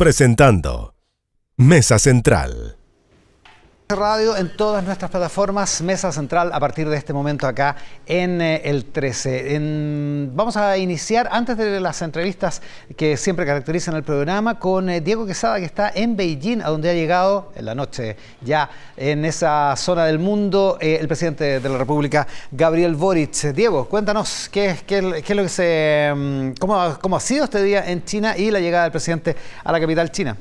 presentando Mesa Central. Radio en todas nuestras plataformas, Mesa Central a partir de este momento acá en el 13. Vamos a iniciar, antes de las entrevistas que siempre caracterizan el programa, con Diego Quesada, que está en Beijing, a donde ha llegado en la noche ya en esa zona del mundo el presidente de la República, Gabriel Boric. Diego, cuéntanos qué es lo que cómo ha sido este día en China y la llegada del presidente a la capital china.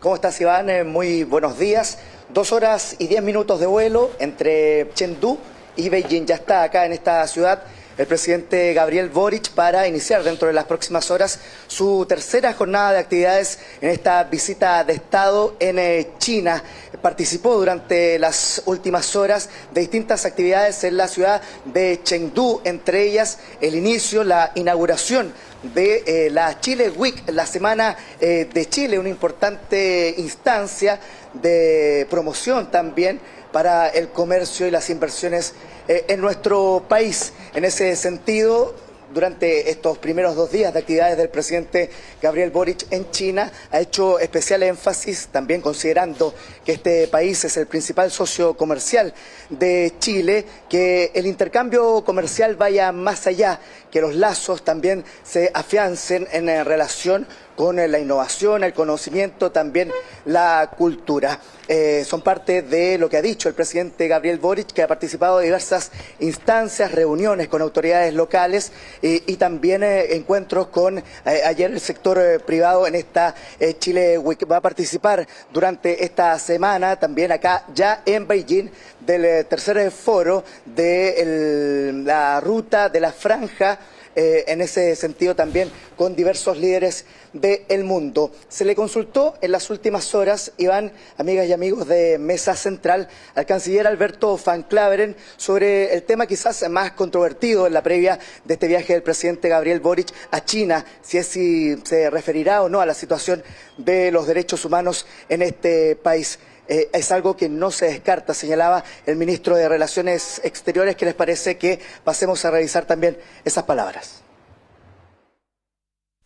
¿Cómo estás, Iván? Muy buenos días. 2 horas y 10 minutos de vuelo entre Chengdu y Beijing. Ya está acá en esta ciudad el presidente Gabriel Boric para iniciar dentro de las próximas horas su tercera jornada de actividades en esta visita de Estado en China. Participó durante las últimas horas de distintas actividades en la ciudad de Chengdu, entre ellas el inicio, la inauguración de la Chile Week, la Semana de Chile, una importante instancia de promoción también para el comercio y las inversiones en nuestro país. En ese sentido, durante estos primeros 2 días de actividades del presidente Gabriel Boric en China, ha hecho especial énfasis, también considerando que este país es el principal socio comercial de Chile, que el intercambio comercial vaya más allá, que los lazos también se afiancen en relación con la innovación, el conocimiento, también la cultura. Son parte de lo que ha dicho el presidente Gabriel Boric, que ha participado de diversas instancias, reuniones con autoridades locales y también encuentros con ayer el sector privado en esta Chile Week. Va a participar durante esta semana también acá ya en Beijing del tercer foro de la ruta de la franja, en ese sentido también con diversos líderes del mundo. Se le consultó en las últimas horas, Iván, amigas y amigos de Mesa Central, al canciller Alberto Van Klaveren sobre el tema quizás más controvertido en la previa de este viaje del presidente Gabriel Boric a China, si se referirá o no a la situación de los derechos humanos en este país. Es algo que no se descarta, señalaba el ministro de Relaciones Exteriores. ¿Qué les parece que pasemos a revisar también esas palabras?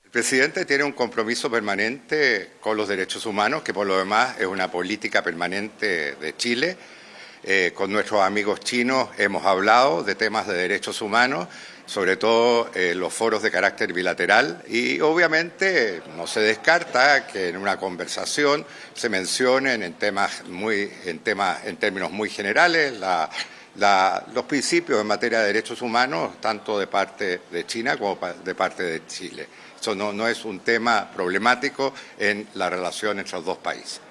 El presidente tiene un compromiso permanente con los derechos humanos, que por lo demás es una política permanente de Chile. Con nuestros amigos chinos hemos hablado de temas de derechos humanos, sobre todo los foros de carácter bilateral, y obviamente no se descarta que en una conversación se mencionen en términos muy generales los principios en materia de derechos humanos, tanto de parte de China como de parte de Chile. Eso no es un tema problemático en la relación entre los dos países.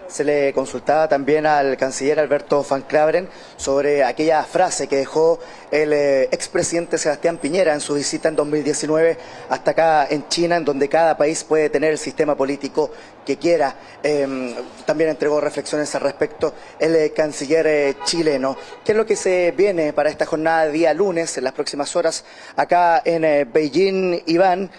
Se le consultaba también al canciller Alberto Van Klaveren sobre aquella frase que dejó el expresidente Sebastián Piñera en su visita en 2019 hasta acá en China, en donde cada país puede tener el sistema político que quiera. También entregó reflexiones al respecto el canciller chileno. ¿Qué es lo que se viene para esta jornada de día lunes, en las próximas horas, acá en Beijing, Iván?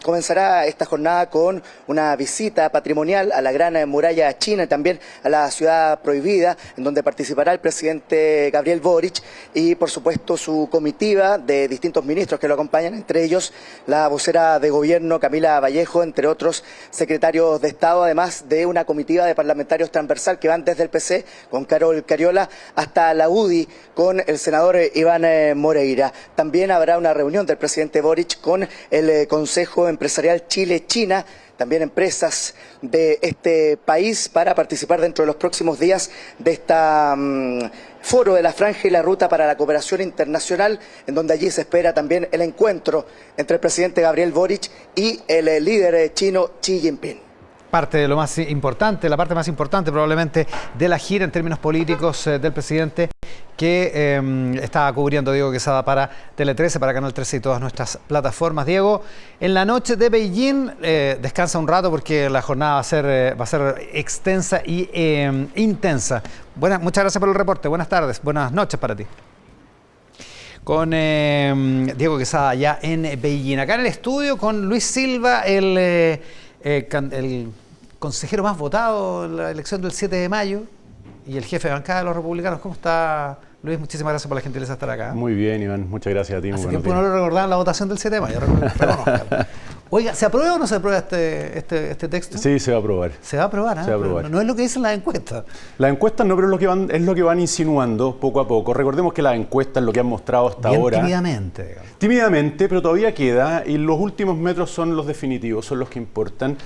Comenzará esta jornada con una visita patrimonial a la Gran Muralla China y también a la Ciudad Prohibida, en donde participará el presidente Gabriel Boric y, por supuesto, su comitiva de distintos ministros que lo acompañan, entre ellos la vocera de gobierno Camila Vallejo, entre otros secretarios de Estado, además de una comitiva de parlamentarios transversal que van desde el PC con Carol Cariola hasta la UDI con el senador Iván Moreira. También habrá una reunión del presidente Boric con el Consejo Empresarial Chile-China, también empresas de este país, para participar dentro de los próximos días de esta foro de la franja y la ruta para la cooperación internacional, en donde allí se espera también el encuentro entre el presidente Gabriel Boric y el líder chino Xi Jinping. Parte de lo más importante, la parte más importante probablemente de la gira en términos políticos del presidente, que está cubriendo Diego Quesada para Tele 13, para Canal 13 y todas nuestras plataformas. Diego, en la noche de Beijing descansa un rato porque la jornada va a ser extensa y intensa. Muchas gracias por el reporte. Buenas tardes, buenas noches para ti. Con Diego Quesada allá en Beijing. Acá en el estudio con Luis Silva, el consejero más votado en la elección del 7 de mayo y el jefe de bancada de los republicanos. ¿Cómo está, Luis, muchísimas gracias por la gentileza de estar acá. Muy bien, Iván. Muchas gracias a ti. Hace tiempo no lo recordaban la votación del 7 de mayo. Oiga, ¿se aprueba o no se aprueba este texto? Sí, se va a aprobar. Se va a aprobar, ¿eh? Se va a aprobar. No es lo que dicen las encuestas. Las encuestas no, pero es lo que van insinuando poco a poco. Recordemos que las encuestas, lo que han mostrado hasta Bien ahora... tímidamente, digamos. Tímidamente, pero todavía queda, y los últimos metros son los definitivos, son los que importan.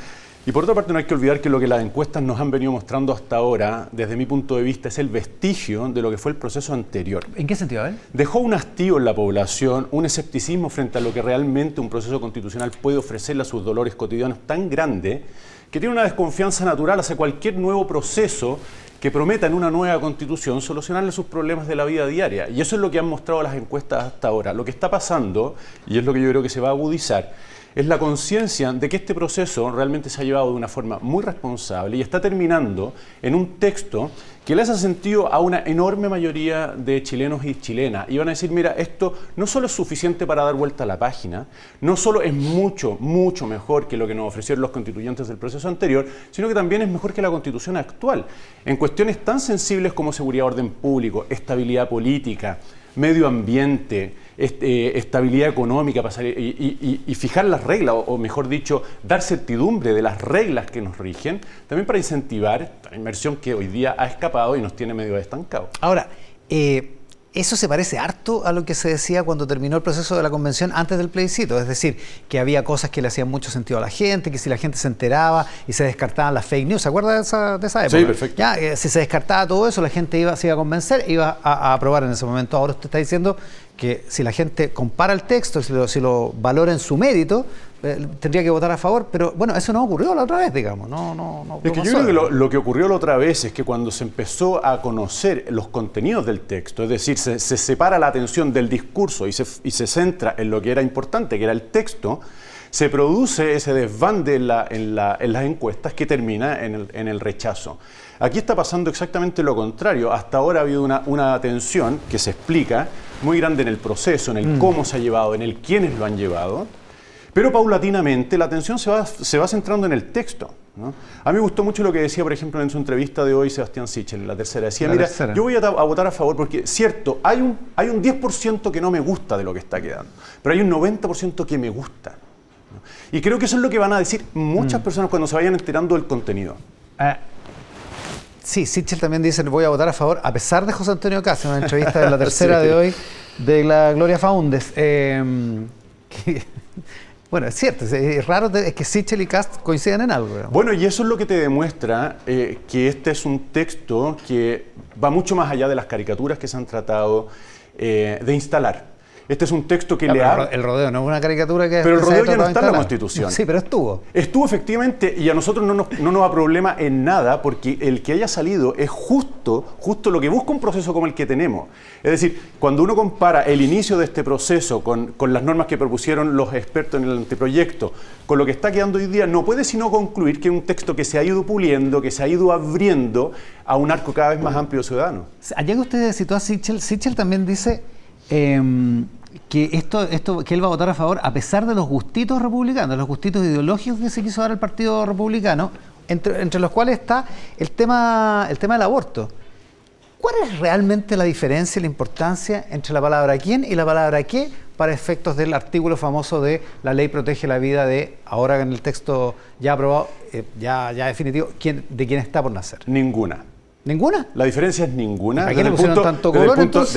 Y por otra parte, no hay que olvidar que lo que las encuestas nos han venido mostrando hasta ahora, desde mi punto de vista, es el vestigio de lo que fue el proceso anterior. ¿En qué sentido? Dejó un hastío en la población, un escepticismo frente a lo que realmente un proceso constitucional puede ofrecerle a sus dolores cotidianos tan grande, que tiene una desconfianza natural hacia cualquier nuevo proceso que prometa en una nueva constitución solucionarle sus problemas de la vida diaria. Y eso es lo que han mostrado las encuestas hasta ahora. Lo que está pasando, y es lo que yo creo que se va a agudizar, es la conciencia de que este proceso realmente se ha llevado de una forma muy responsable y está terminando en un texto que le hace sentido a una enorme mayoría de chilenos y chilenas. Y van a decir, mira, esto no solo es suficiente para dar vuelta a la página, no solo es mucho, mucho mejor que lo que nos ofrecieron los constituyentes del proceso anterior, sino que también es mejor que la Constitución actual, en cuestiones tan sensibles como seguridad, orden público, estabilidad política, medio ambiente, estabilidad económica y fijar las reglas, o mejor dicho, dar certidumbre de las reglas que nos rigen, también para incentivar la inversión que hoy día ha escapado y nos tiene medio estancados. Ahora, eso se parece harto a lo que se decía cuando terminó el proceso de la convención antes del plebiscito, es decir, que había cosas que le hacían mucho sentido a la gente, que si la gente se enteraba y se descartaban las fake news, ¿se acuerda de esa época? Sí, perfecto. Ya, si se descartaba todo eso, la gente se iba a convencer, iba a aprobar en ese momento. Ahora usted está diciendo que si la gente compara el texto, si lo valora en su mérito, tendría que votar a favor, pero bueno, eso no ocurrió la otra vez, digamos. Es que yo creo que lo que ocurrió la otra vez es que cuando se empezó a conocer los contenidos del texto, es decir, se separa la atención del discurso y se centra en lo que era importante, que era el texto, se produce ese desbande en las encuestas que termina en el rechazo. Aquí está pasando exactamente lo contrario. Hasta ahora ha habido una tensión que se explica muy grande en el proceso, en el cómo se ha llevado, en el quiénes lo han llevado, pero paulatinamente la atención se va centrando en el texto, ¿no? A mí me gustó mucho lo que decía, por ejemplo, en su entrevista de hoy Sebastián Sichel, en la tercera. Decía, mira, yo voy a votar a favor porque, cierto, hay un 10% que no me gusta de lo que está quedando, pero hay un 90% que me gusta, ¿no? Y creo que eso es lo que van a decir muchas personas cuando se vayan enterando del contenido. Sí, Sichel también dice, voy a votar a favor, a pesar de José Antonio Caz, en una entrevista de la tercera de hoy, de la Gloria Faúndez. Bueno, es cierto, es raro es que Sichel y Cast coincidan en algo, ¿no? Bueno, y eso es lo que te demuestra que este es un texto que va mucho más allá de las caricaturas que se han tratado de instalar. Este es un texto que le habla... El rodeo no es una caricatura que... Pero el rodeo ya no está en la Constitución. Sí, pero estuvo. Estuvo efectivamente, y a nosotros no nos da problema en nada, porque el que haya salido es justo lo que busca un proceso como el que tenemos. Es decir, cuando uno compara el inicio de este proceso con las normas que propusieron los expertos en el anteproyecto, con lo que está quedando hoy día, no puede sino concluir que es un texto que se ha ido puliendo, que se ha ido abriendo a un arco cada vez más amplio de ciudadanos. Allá que usted citó a Sichel también dice... que que él va a votar a favor a pesar de los gustitos republicanos, los gustitos ideológicos que se quiso dar al Partido Republicano, entre los cuales está el tema del aborto. ¿Cuál es realmente la diferencia y la importancia entre la palabra quién y la palabra qué para efectos del artículo famoso de la ley protege la vida de, ahora en el texto ya aprobado, ya definitivo, de quién está por nacer? Ninguna. ¿Ninguna? La diferencia es ninguna desde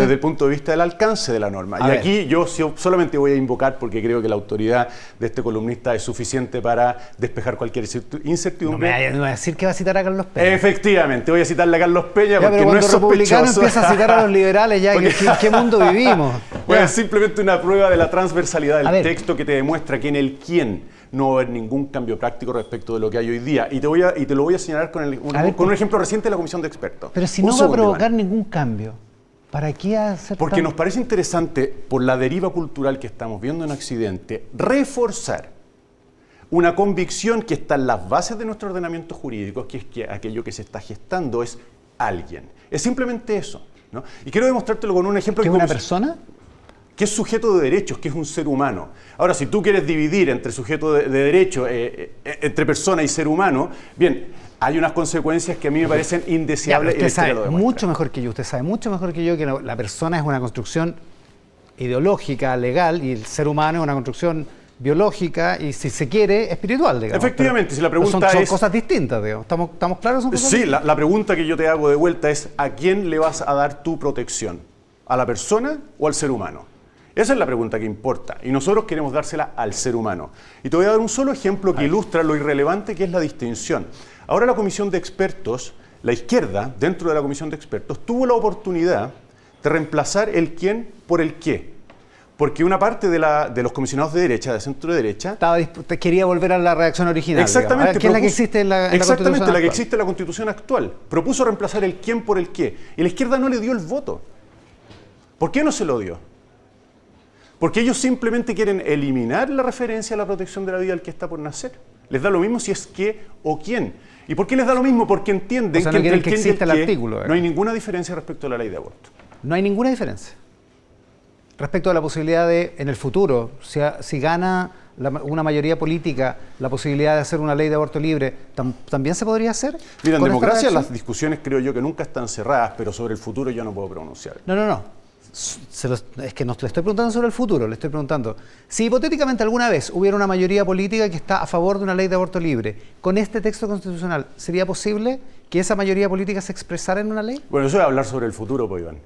el punto de vista del alcance de la norma. Y aquí yo solamente voy a invocar, porque creo que la autoridad de este columnista es suficiente para despejar cualquier incertidumbre. No me va a decir que va a citar a Carlos Peña. Efectivamente, voy a citarle a Carlos Peña ya, porque no es sospechoso. Cuando el republicano empieza a citar a los liberales, ya, ¿en qué mundo vivimos? Bueno, es simplemente una prueba de la transversalidad del texto que te demuestra que en el quién no va a haber ningún cambio práctico respecto de lo que hay hoy día. Y te lo voy a señalar con un ejemplo reciente de la Comisión de Expertos. Pero si no va a provocar ningún cambio, ¿para qué hacer Porque nos parece interesante, por la deriva cultural que estamos viendo en Occidente, reforzar una convicción que está en las bases de nuestro ordenamiento jurídico, que es que aquello que se está gestando es alguien. Es simplemente eso, ¿no? Y quiero demostrártelo con un ejemplo. ¿Que es una persona? que es sujeto de derechos, que es un ser humano. Ahora, si tú quieres dividir entre sujeto de derecho, entre persona y ser humano, bien, hay unas consecuencias que a mí me parecen indeseables. Usted sabe mucho mejor que yo, usted sabe mucho mejor que yo que la persona es una construcción ideológica, legal, y el ser humano es una construcción biológica y, si se quiere, espiritual, digamos. Efectivamente, si la pregunta son es... cosas distintas, digamos. ¿Estamos claros? ¿Son cosas Sí, distintas? la pregunta que yo te hago de vuelta es: ¿a quién le vas a dar tu protección? ¿A la persona o al ser humano? Esa es la pregunta que importa, y nosotros queremos dársela al ser humano. Y te voy a dar un solo ejemplo que ilustra lo irrelevante que es la distinción. Ahora la comisión de expertos, la izquierda, dentro de la comisión de expertos, tuvo la oportunidad de reemplazar el quién por el qué. Porque una parte de los comisionados de derecha, de centro derecha... quería volver a la redacción original. Exactamente. Que es la que existe en la exactamente, Constitución la que actual. existe en la Constitución actual. Propuso reemplazar el quién por el qué. Y la izquierda no le dio el voto. ¿Por qué no se lo dio? Porque ellos simplemente quieren eliminar la referencia a la protección de la vida del que está por nacer. Les da lo mismo si es qué o quién. ¿Y por qué les da lo mismo? Porque entienden no que entre quieren el que quién y exista el el qué artículo, no hay ninguna diferencia respecto a la ley de aborto. No hay ninguna diferencia. Respecto a la posibilidad de, en el futuro, si gana una mayoría política la posibilidad de hacer una ley de aborto libre, ¿también se podría hacer? Mira, en ¿Con esta democracia redacción? las discusiones creo yo que nunca están cerradas, pero sobre el futuro yo no puedo pronunciar. No. Es que no le estoy preguntando sobre el futuro, le estoy preguntando si hipotéticamente alguna vez hubiera una mayoría política que está a favor de una ley de aborto libre, con este texto constitucional, ¿sería posible que esa mayoría política se expresara en una ley? Bueno, eso es hablar sobre el futuro, pues, Iván.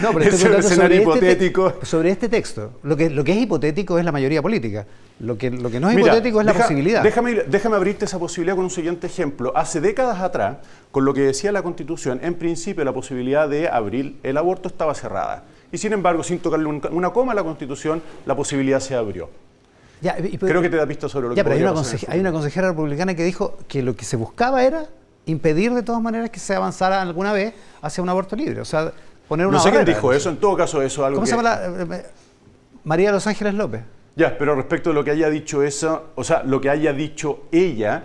No, pero estoy Es un preguntando escenario hipotético. sobre este texto. Lo que es hipotético es la mayoría política. Lo que no es hipotético es la posibilidad. Déjame abrirte esa posibilidad con un siguiente ejemplo. Hace décadas atrás, con lo que decía la Constitución, en principio la posibilidad de abrir el aborto estaba cerrada. Y sin embargo, sin tocarle una coma a la Constitución, la posibilidad se abrió. Creo que te da pista sobre lo que pero podría pasar. hay una consejera republicana que dijo que lo que se buscaba era impedir de todas maneras que se avanzara alguna vez hacia un aborto libre. O sea, poner una No sé quién barrera. dijo eso, en todo caso eso es algo ¿Cómo que... se llama María de los Ángeles López. Ya, pero respecto de lo que haya dicho eso, o sea, lo que haya dicho ella,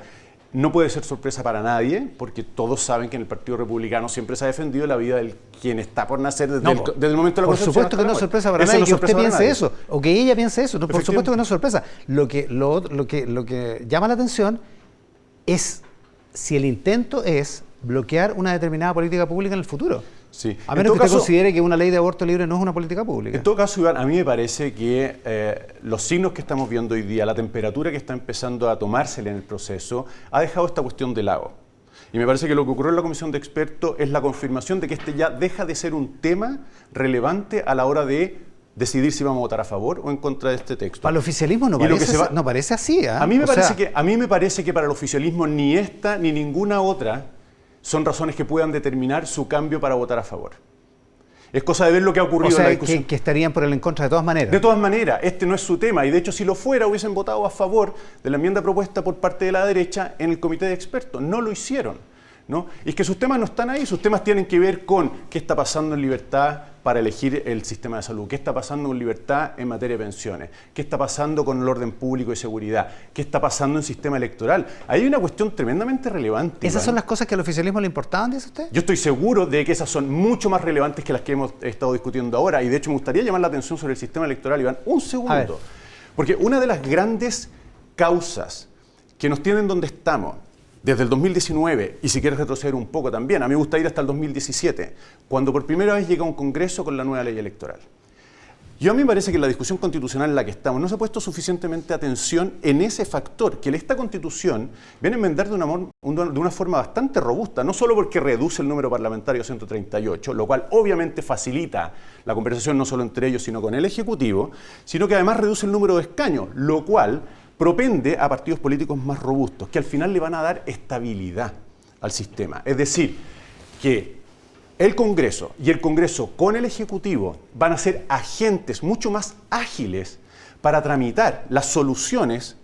no puede ser sorpresa para nadie, porque todos saben que en el Partido Republicano siempre se ha defendido la vida del quien está por nacer desde el momento de la Por concepción. supuesto que no es sorpresa para nadie que usted piense eso, o que ella piense eso. No, por supuesto que no es sorpresa. Lo que llama la atención es si el intento es bloquear una determinada política pública en el futuro. Sí. A menos que usted considere que una ley de aborto libre no es una política pública. En todo caso, Iván, a mí me parece que los signos que estamos viendo hoy día, la temperatura que está empezando a tomársele en el proceso, ha dejado esta cuestión de lado. Y me parece que lo que ocurrió en la comisión de expertos es la confirmación de que este ya deja de ser un tema relevante a la hora de decidir si vamos a votar a favor o en contra de este texto. Para el oficialismo no parece así. ¿eh? A mí me parece que para el oficialismo ni esta ni ninguna otra son razones que puedan determinar su cambio para votar a favor. Es cosa de ver lo que ha ocurrido en la discusión. Que estarían por el en contra de todas maneras. De todas maneras, este no es su tema. Y de hecho, si lo fuera, hubiesen votado a favor de la enmienda propuesta por parte de la derecha en el comité de expertos. No lo hicieron, ¿no? Y es que sus temas no están ahí. Sus temas tienen que ver con qué está pasando en libertad para elegir el sistema de salud, qué está pasando con libertad en materia de pensiones, qué está pasando con el orden público y seguridad, qué está pasando en el sistema electoral. Hay una cuestión tremendamente relevante. ¿Esas son las cosas que al oficialismo le importaban, dice usted? Yo estoy seguro de que esas son mucho más relevantes que las que hemos estado discutiendo ahora. Y de hecho me gustaría llamar la atención sobre el sistema electoral, Iván, un segundo. Porque una de las grandes causas que nos tienen donde estamos, desde el 2019, y si quieres retroceder un poco también, a mí me gusta ir hasta el 2017, cuando por primera vez llega un Congreso con la nueva ley electoral. A mí me parece que en la discusión constitucional en la que estamos no se ha puesto suficientemente atención en ese factor, que esta Constitución viene a enmendar de una forma bastante robusta, no solo porque reduce el número parlamentario a 138, lo cual obviamente facilita la conversación no solo entre ellos, sino con el Ejecutivo, sino que además reduce el número de escaños, lo cual propende a partidos políticos más robustos, que al final le van a dar estabilidad al sistema. Es decir, que el Congreso y el Congreso con el Ejecutivo van a ser agentes mucho más ágiles para tramitar las soluciones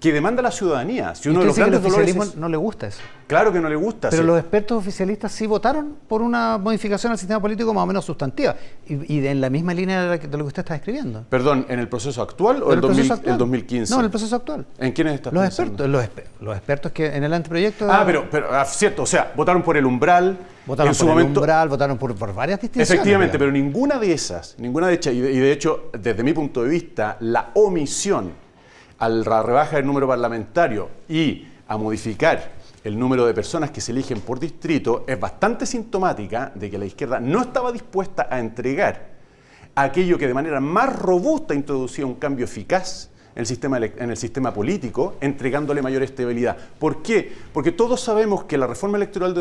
que demanda la ciudadanía. Si uno ¿Y de usted los dice que al grandes dolores oficialismo no le gusta eso? Claro que no le gusta. Pero sí. los expertos oficialistas sí votaron por una modificación al sistema político más o menos sustantiva y en la misma línea de lo que usted está escribiendo. Perdón, ¿en el proceso actual o ¿En el proceso actual? el 2015? No, en el proceso actual. ¿En quiénes estás Los pensando? expertos, los expertos que en el anteproyecto... Cierto, o sea, votaron por el umbral. Votaron en su por el momento, umbral, votaron por varias distinciones. efectivamente, digamos. pero ninguna de esas, y de hecho, desde mi punto de vista, la omisión a la rebaja del número parlamentario y a modificar el número de personas que se eligen por distrito es bastante sintomática de que la izquierda no estaba dispuesta a entregar aquello que de manera más robusta introducía un cambio eficaz en el sistema político, entregándole mayor estabilidad. ¿Por qué? Porque todos sabemos que la reforma electoral de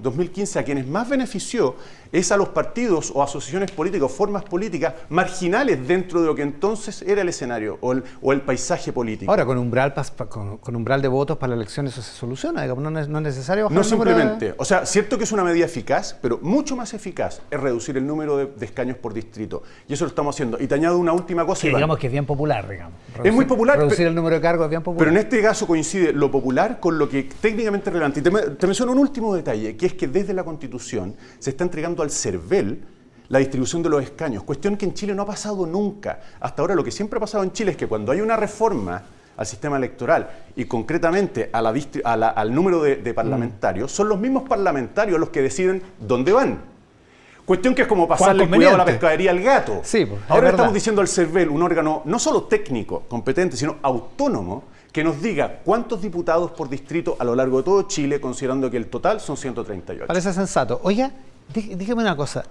2015 a quienes más benefició es a los partidos o asociaciones políticas o formas políticas marginales dentro de lo que entonces era el escenario o el paisaje político. Ahora, con umbral de votos para la elección eso se soluciona, digamos, no es necesario bajar No el número de... simplemente, o sea, cierto que es una medida eficaz, pero mucho más eficaz es reducir el número de escaños por distrito. Y eso lo estamos haciendo. Y te añado una última cosa, Sí, Iván. digamos que es bien popular, digamos. Es muy popular. Reducir el número de cargos es bien popular. Pero en este caso coincide lo popular con lo que técnicamente es relevante. Y te menciono un último detalle, que es que desde la Constitución se está entregando al CERVEL la distribución de los escaños, cuestión que en Chile no ha pasado nunca. Hasta ahora lo que siempre ha pasado en Chile es que cuando hay una reforma al sistema electoral y concretamente al número de parlamentarios, son los mismos parlamentarios los que deciden dónde van. Cuestión que es como pasarle el cuidado a la pescadería al gato. Sí, pues, ahora es estamos verdad. diciendo al CERVEL, un órgano no solo técnico, competente, sino autónomo, que nos diga cuántos diputados por distrito a lo largo de todo Chile, considerando que el total son 138. Parece sensato. Oiga, dígame una cosa.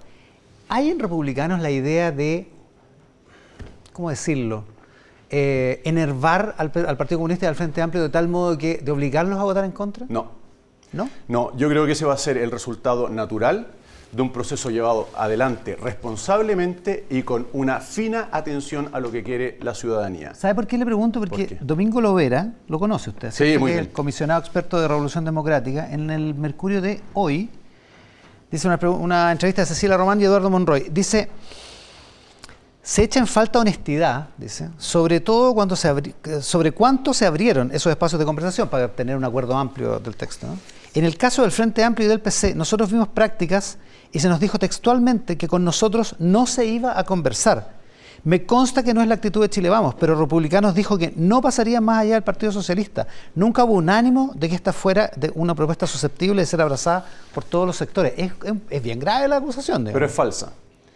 ¿Hay en republicanos la idea de, ¿cómo decirlo?, enervar al Partido Comunista y al Frente Amplio de tal modo que de obligarlos a votar en contra? No. ¿No? No, yo creo que ese va a ser el resultado natural de un proceso llevado adelante responsablemente y con una fina atención a lo que quiere la ciudadanía. ¿Sabe por qué le pregunto? Porque ¿Por qué? Domingo Lovera, lo conoce usted, Sí, ¿cierto? muy Que es bien. el comisionado experto de Revolución Democrática, en el Mercurio de hoy, dice una entrevista de Cecilia Román y Eduardo Monroy, dice, se echa en falta honestidad, dice, sobre todo cuando sobre cuánto se abrieron esos espacios de conversación para obtener un acuerdo amplio del texto, ¿no? En el caso del Frente Amplio y del PC, nosotros vimos prácticas y se nos dijo textualmente que con nosotros no se iba a conversar. Me consta que no es la actitud de Chile Vamos, pero Republicanos dijo que no pasaría más allá del Partido Socialista. Nunca hubo un ánimo de que esta fuera de una propuesta susceptible de ser abrazada por todos los sectores. Es bien grave la acusación, digamos. Pero es falsa.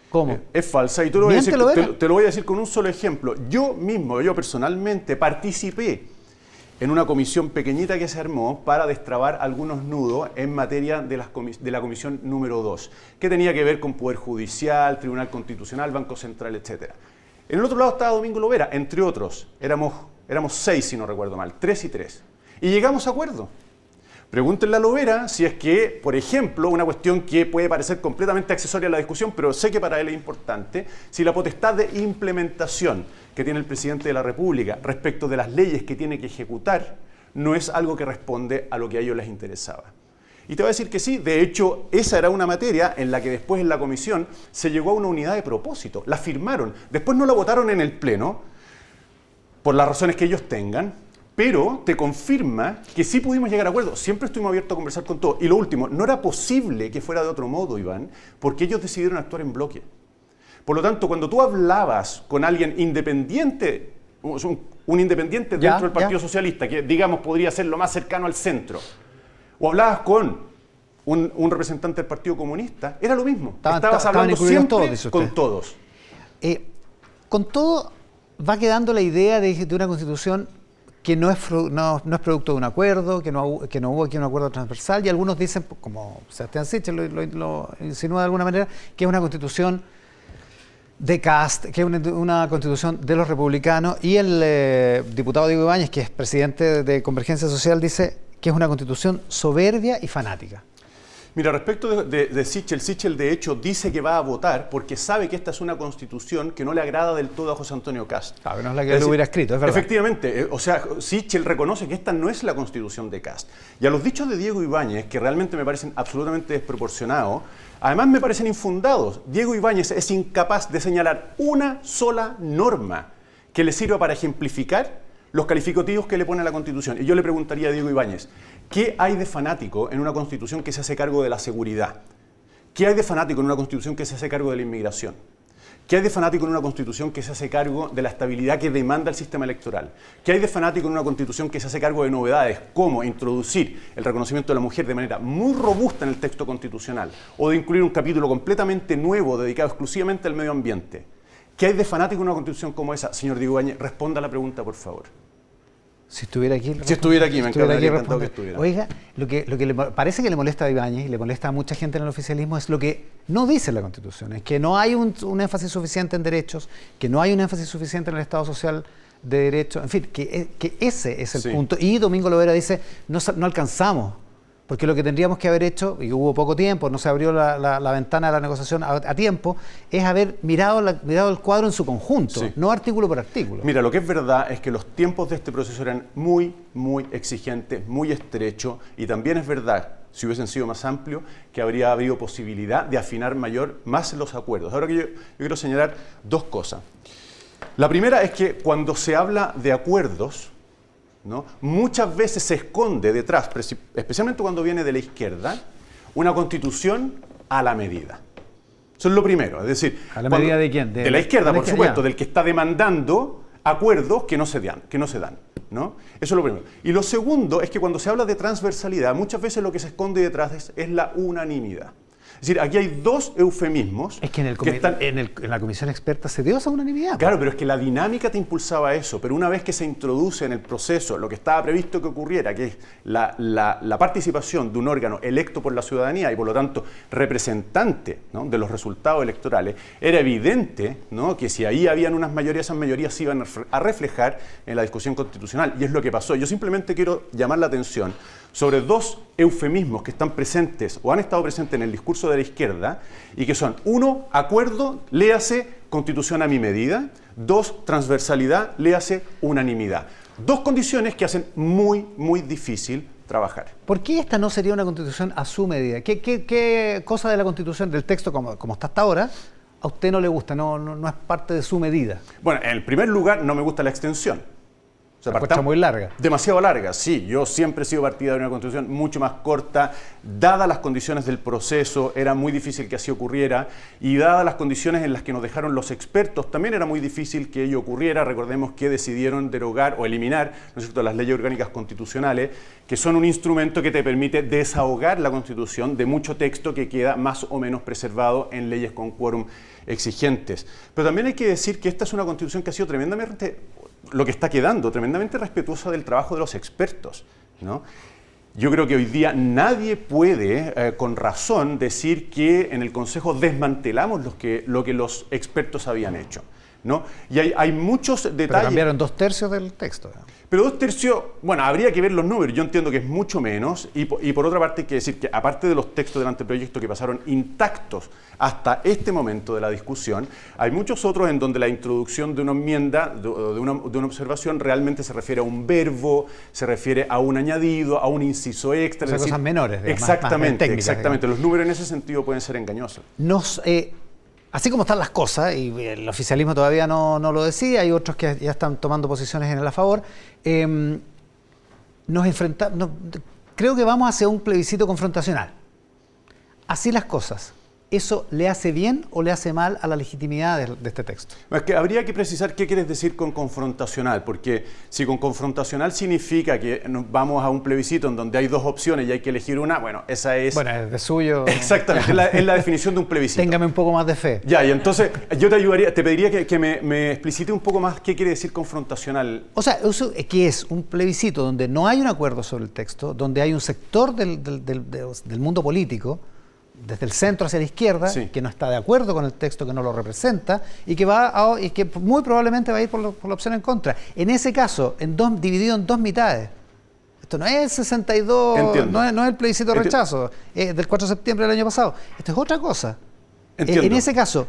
¿Cómo? Es falsa y te lo voy a decir, Miéntelo, te lo voy a decir con un solo ejemplo. Yo personalmente participé en una comisión pequeñita que se armó para destrabar algunos nudos en materia de la comisión número 2, que tenía que ver con Poder Judicial, Tribunal Constitucional, Banco Central, etc. En el otro lado estaba Domingo Lovera, entre otros. Éramos 6, si no recuerdo mal, 3 y 3. Y llegamos a acuerdo. Pregúntenle a Lovera si es que, por ejemplo, una cuestión que puede parecer completamente accesoria a la discusión, pero sé que para él es importante, si la potestad de implementación que tiene el presidente de la República respecto de las leyes que tiene que ejecutar no es algo que responde a lo que a ellos les interesaba. Y te voy a decir que sí, de hecho, esa era una materia en la que después en la comisión se llegó a una unidad de propósito, la firmaron, después no la votaron en el Pleno, por las razones que ellos tengan, pero te confirma que sí pudimos llegar a acuerdo. Siempre estuvimos abiertos a conversar con todos. Y lo último, no era posible que fuera de otro modo, Iván, porque ellos decidieron actuar en bloque. Por lo tanto, cuando tú hablabas con alguien independiente, un independiente dentro del Partido Socialista, que digamos podría ser lo más cercano al centro, o hablabas con un representante del Partido Comunista, era lo mismo. Estabas hablando siempre con todos. Con todo, va quedando la idea de una constitución que no es producto de un acuerdo, que no hubo aquí un acuerdo transversal, y algunos dicen, como Sebastián Sichel lo insinúa de alguna manera, que es una constitución de Cast, que es una constitución de los republicanos, y el diputado Diego Ibáñez, que es presidente de Convergencia Social, dice que es una constitución soberbia y fanática. Mira, respecto de Sichel de hecho dice que va a votar porque sabe que esta es una constitución que no le agrada del todo a José Antonio Cast. Claro, no es la que él hubiera escrito, es verdad. Efectivamente, o sea, Sichel reconoce que esta no es la constitución de Cast. Y a los dichos de Diego Ibáñez, que realmente me parecen absolutamente desproporcionados, además me parecen infundados. Diego Ibáñez es incapaz de señalar una sola norma que le sirva para ejemplificar los calificativos que le pone a la Constitución. Y yo le preguntaría a Diego Ibáñez, ¿qué hay de fanático en una Constitución que se hace cargo de la seguridad? ¿Qué hay de fanático en una Constitución que se hace cargo de la inmigración? ¿Qué hay de fanático en una Constitución que se hace cargo de la estabilidad que demanda el sistema electoral? ¿Qué hay de fanático en una Constitución que se hace cargo de novedades como introducir el reconocimiento de la mujer de manera muy robusta en el texto constitucional o de incluir un capítulo completamente nuevo dedicado exclusivamente al medio ambiente? ¿Qué hay de fanático en una Constitución como esa? Señor Diego Ibáñez, responda a la pregunta, por favor. Si estuviera aquí... Si estuviera aquí, me encantaría que estuviera. Oiga, lo que parece que le molesta a Ibáñez y le molesta a mucha gente en el oficialismo es lo que no dice la Constitución, es que no hay un énfasis suficiente en derechos, que no hay un énfasis suficiente en el Estado social de derecho, en fin, que ese es el punto. Y Domingo Lovera dice, no alcanzamos, porque lo que tendríamos que haber hecho, y hubo poco tiempo, no se abrió la ventana de la negociación a tiempo, es haber mirado el cuadro en su conjunto, no artículo por artículo. Mira, lo que es verdad es que los tiempos de este proceso eran muy, muy exigentes, muy estrechos, y también es verdad, si hubiesen sido más amplios, que habría habido posibilidad de afinar más los acuerdos. Ahora que yo quiero señalar dos cosas. La primera es que cuando se habla de acuerdos, ¿no?, muchas veces se esconde detrás, especialmente cuando viene de la izquierda, una constitución a la medida. Eso es lo primero. Es decir, ¿a la medida de quién? De la izquierda, por supuesto, del que está demandando acuerdos que no se dan, ¿no? Eso es lo primero. Y lo segundo es que cuando se habla de transversalidad, muchas veces lo que se esconde detrás es la unanimidad. Es decir, aquí hay dos eufemismos. Es que en la comisión experta se dio esa unanimidad. Claro, pero es que la dinámica te impulsaba eso. Pero una vez que se introduce en el proceso lo que estaba previsto que ocurriera, que es la participación de un órgano electo por la ciudadanía y por lo tanto representante, ¿no?, de los resultados electorales, era evidente, ¿no?, que si ahí habían unas mayorías, esas mayorías se iban a reflejar en la discusión constitucional. Y es lo que pasó. Yo simplemente quiero llamar la atención sobre dos eufemismos que están presentes o han estado presentes en el discurso de la izquierda y que son: uno, acuerdo, léase constitución a mi medida; dos, transversalidad, léase unanimidad. Dos condiciones que hacen muy, muy difícil trabajar. ¿Por qué esta no sería una constitución a su medida? ¿Qué cosa de la constitución, del texto como está hasta ahora, a usted no le gusta, no es parte de su medida? Bueno, en primer lugar, no me gusta la extensión. O sea, la muy larga. Demasiado larga, sí. Yo siempre he sido partidario de una constitución mucho más corta. Dadas las condiciones del proceso, era muy difícil que así ocurriera. Y dadas las condiciones en las que nos dejaron los expertos, también era muy difícil que ello ocurriera. Recordemos que decidieron derogar o eliminar, ¿no es cierto?, las leyes orgánicas constitucionales, que son un instrumento que te permite desahogar la Constitución de mucho texto que queda más o menos preservado en leyes con quórum exigentes. Pero también hay que decir que esta es una Constitución que ha sido tremendamente, lo que está quedando, tremendamente respetuosa del trabajo de los expertos, ¿no? Yo creo que hoy día nadie puede, con razón, decir que en el Consejo desmantelamos lo que los expertos habían hecho, ¿no? Y hay muchos detalles. Pero cambiaron 2/3 del texto. Pero 2/3, bueno, habría que ver los números. Yo entiendo que es mucho menos. Y por otra parte hay que decir que, aparte de los textos del anteproyecto que pasaron intactos hasta este momento de la discusión, hay muchos otros en donde la introducción de una enmienda, de una observación, realmente se refiere a un verbo, se refiere a un añadido, a un inciso extra. O sea, cosas menores. Exactamente, más técnicas, exactamente. Los números en ese sentido pueden ser engañosos. Así como están las cosas, y el oficialismo todavía no lo decide, hay otros que ya están tomando posiciones en el a favor, creo que vamos hacia un plebiscito confrontacional. Así las cosas. ¿Eso le hace bien o le hace mal a la legitimidad de este texto? Es que habría que precisar qué quieres decir con confrontacional, porque si con confrontacional significa que nos vamos a un plebiscito en donde hay dos opciones y hay que elegir una, bueno, esa es... Bueno, es de suyo... Exactamente, es la definición de un plebiscito. Téngame un poco más de fe. Ya, y entonces yo te pediría que me explicite un poco más qué quiere decir confrontacional. O sea, que es un plebiscito donde no hay un acuerdo sobre el texto, donde hay un sector del mundo político, desde el centro hacia la izquierda, sí, que no está de acuerdo con el texto, que no lo representa y que muy probablemente va a ir por la opción en contra. En ese caso, dividido en dos mitades. Esto no es el 62, no es el plebiscito de rechazo del 4 de septiembre del año pasado. Esto es otra cosa. En ese caso,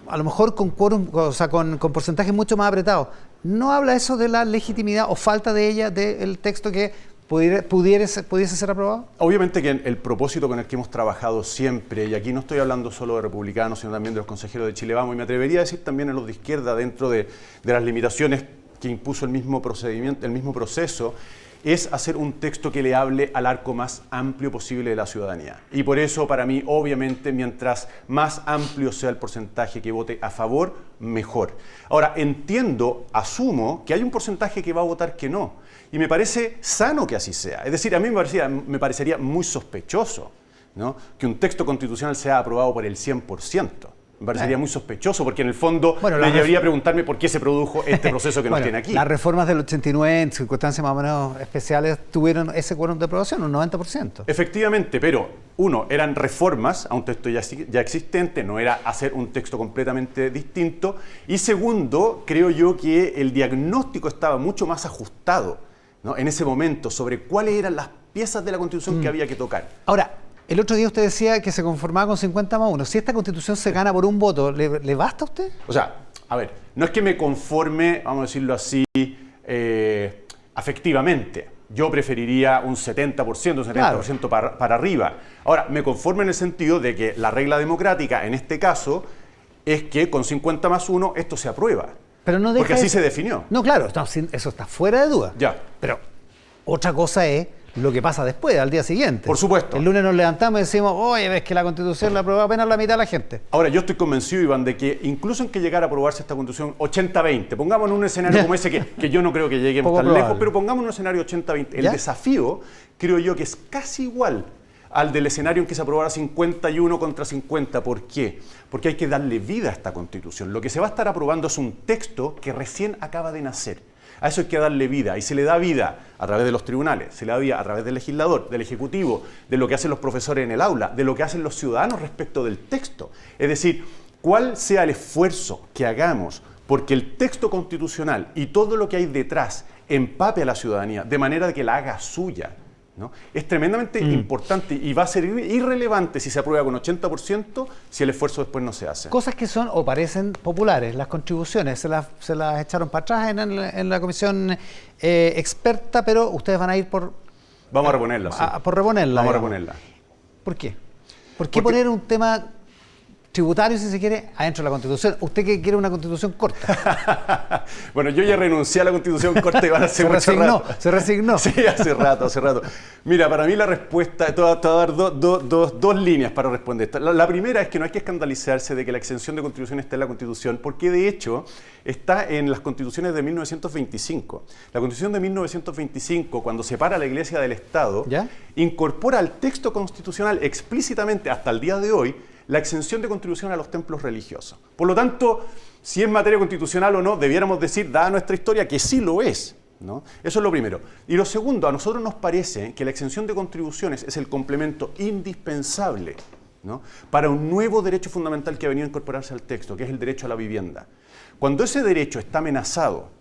a lo mejor con quórum, o sea, con porcentajes mucho más apretados, ¿no habla eso de la legitimidad o falta de ella del texto que pudiese ser aprobado? Obviamente que el propósito con el que hemos trabajado siempre, y aquí no estoy hablando solo de republicanos, sino también de los consejeros de Chile Vamos, y me atrevería a decir también a los de izquierda, dentro de las limitaciones que impuso el mismo procedimiento, el mismo proceso, es hacer un texto que le hable al arco más amplio posible de la ciudadanía. Y por eso, para mí, obviamente, mientras más amplio sea el porcentaje que vote a favor, mejor. Ahora, entiendo, asumo, que hay un porcentaje que va a votar que no. Y me parece sano que así sea. Es decir, a mí me parecería muy sospechoso, ¿no?, que un texto constitucional sea aprobado por el 100%. Me parecería muy sospechoso, porque en el fondo me llevaría a preguntarme por qué se produjo este proceso que nos tiene aquí. Las reformas del 89, en circunstancias más o menos especiales, tuvieron ese quórum de aprobación, un 90%. Efectivamente, pero uno, eran reformas a un texto ya existente, no era hacer un texto completamente distinto. Y segundo, creo yo que el diagnóstico estaba mucho más ajustado, ¿no?, en ese momento sobre cuáles eran las piezas de la Constitución que había que tocar. Ahora, el otro día usted decía que se conformaba con 50+1. Si esta Constitución se gana por un voto, ¿le basta a usted? O sea, a ver, no es que me conforme, vamos a decirlo así, afectivamente. Yo preferiría un 70%, un 70% para arriba. Ahora, me conformo en el sentido de que la regla democrática, en este caso, es que con 50+1 esto se aprueba. Pero no deja porque así se definió. No, claro, eso está fuera de duda. Ya. Pero otra cosa es lo que pasa después, al día siguiente. Por supuesto. El lunes nos levantamos y decimos, oye, ves que la Constitución la aprobó apenas la mitad de la gente. Ahora, yo estoy convencido, Iván, de que incluso en que llegara a aprobarse esta Constitución 80-20, pongamos en un escenario como ese, que yo no creo que lleguemos tan lejos, pero pongamos en un escenario 80-20. El desafío, creo yo, que es casi igual al del escenario en que se aprobara 51 contra 50. ¿Por qué? Porque hay que darle vida a esta Constitución. Lo que se va a estar aprobando es un texto que recién acaba de nacer. A eso hay que darle vida, y se le da vida a través de los tribunales, se le da vida a través del legislador, del ejecutivo, de lo que hacen los profesores en el aula, de lo que hacen los ciudadanos respecto del texto. Es decir, cuál sea el esfuerzo que hagamos porque el texto constitucional y todo lo que hay detrás empape a la ciudadanía de manera de que la haga suya, ¿no? Es tremendamente importante, y va a ser irrelevante si se aprueba con 80% si el esfuerzo después no se hace. Cosas que son o parecen populares, las contribuciones, se las echaron para atrás en la comisión experta, pero ustedes van a ir por... Vamos a reponerla, sí. Por reponerla. Vamos a digamos. reponerla. ¿Por qué? ¿Por qué poner un tema tributario, si se quiere, adentro de la Constitución? Usted que quiere una Constitución corta. Bueno, yo ya renuncié a la Constitución corta y van a ser mucho rato. Se resignó. Sí, hace rato. Mira, para mí la respuesta, te voy a dar dos líneas para responder esto. La primera es que no hay que escandalizarse de que la exención de contribución esté en la Constitución, porque de hecho está en las constituciones de 1925. La Constitución de 1925, cuando separa a la Iglesia del Estado, incorpora al texto constitucional explícitamente, hasta el día de hoy, la exención de contribución a los templos religiosos. Por lo tanto, si es materia constitucional o no, debiéramos decir, dada nuestra historia, que sí lo es, ¿no? Eso es lo primero. Y lo segundo, a nosotros nos parece que la exención de contribuciones es el complemento indispensable, ¿no?, para un nuevo derecho fundamental que ha venido a incorporarse al texto, que es el derecho a la vivienda. Cuando ese derecho está amenazado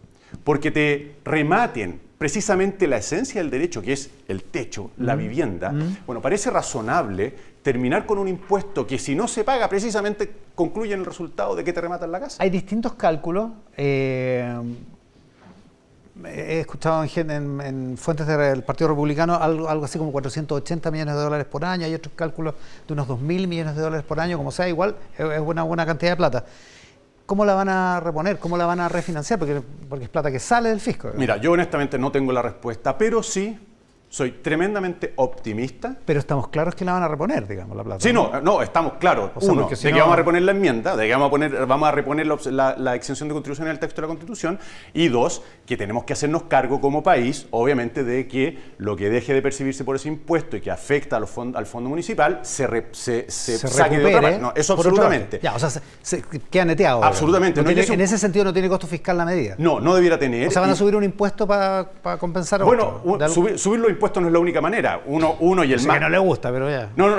porque te rematen precisamente la esencia del derecho, que es el techo, la vivienda, bueno, parece razonable terminar con un impuesto que, si no se paga, precisamente concluye en el resultado de que te rematan la casa. Hay distintos cálculos. He escuchado en fuentes del Partido Republicano algo así como 480 millones de dólares por año. Hay otros cálculos de unos 2.000 millones de dólares por año. Como sea, igual es una buena cantidad de plata. ¿Cómo la van a reponer? ¿Cómo la van a refinanciar? Porque es plata que sale del fisco. Mira, yo honestamente no tengo la respuesta, pero sí soy tremendamente optimista. Pero estamos claros que la van a reponer, digamos, la plata. Sí, no, estamos claros. O sea, uno, si de no... que vamos a reponer la enmienda, de que vamos a reponer la exención de contribución en el texto de la Constitución. Y dos, que tenemos que hacernos cargo como país, obviamente, de que lo que deje de percibirse por ese impuesto y que afecta al fondo municipal se saque de otra parte. No, eso absolutamente. Ya, o sea, se queda neteado. Absolutamente. En ese sentido no tiene costo fiscal la medida. No debiera tener. O sea, van a subir un impuesto para compensar a otro. Bueno, subir los impuestos no es la única manera. Uno y el más... que no le gusta, pero ya. No.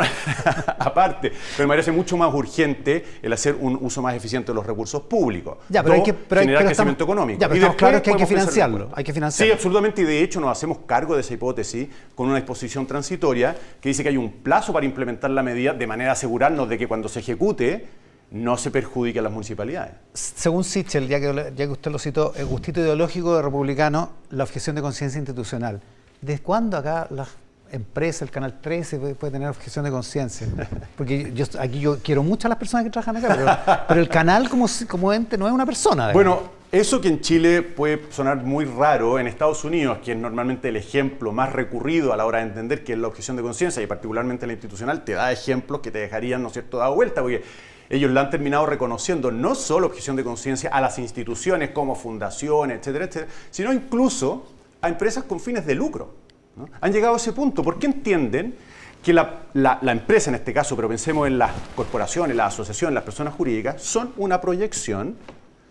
Aparte, pero me parece mucho más urgente el hacer un uso más eficiente de los recursos públicos. Ya, pero generar crecimiento económico. Ya, pero estamos claros que hay que financiarlo. Sí, absolutamente, y de hecho nos hacemos cargo de esa hipótesis con una disposición transitoria que dice que hay un plazo para implementar la medida de manera a asegurarnos de que cuando se ejecute no se perjudique a las municipalidades. Según Sichel, ya que usted lo citó, el gustito ideológico de republicano, la objeción de conciencia institucional. ¿Desde cuándo acá las empresas, el Canal 13 puede tener objeción de conciencia? Porque yo quiero mucho a las personas que trabajan acá, pero el canal como ente no es una persona. Bueno, Eso que en Chile puede sonar muy raro, en Estados Unidos, que es normalmente el ejemplo más recurrido a la hora de entender qué es la objeción de conciencia, y particularmente la institucional, te da ejemplos que te dejarían, ¿no es cierto?, dado vuelta, porque ellos la han terminado reconociendo no solo objeción de conciencia a las instituciones como fundaciones, etcétera, etcétera, sino incluso a empresas con fines de lucro, ¿no? Han llegado a ese punto porque entienden que la empresa en este caso, pero pensemos en las corporaciones, las asociaciones, las personas jurídicas, son una proyección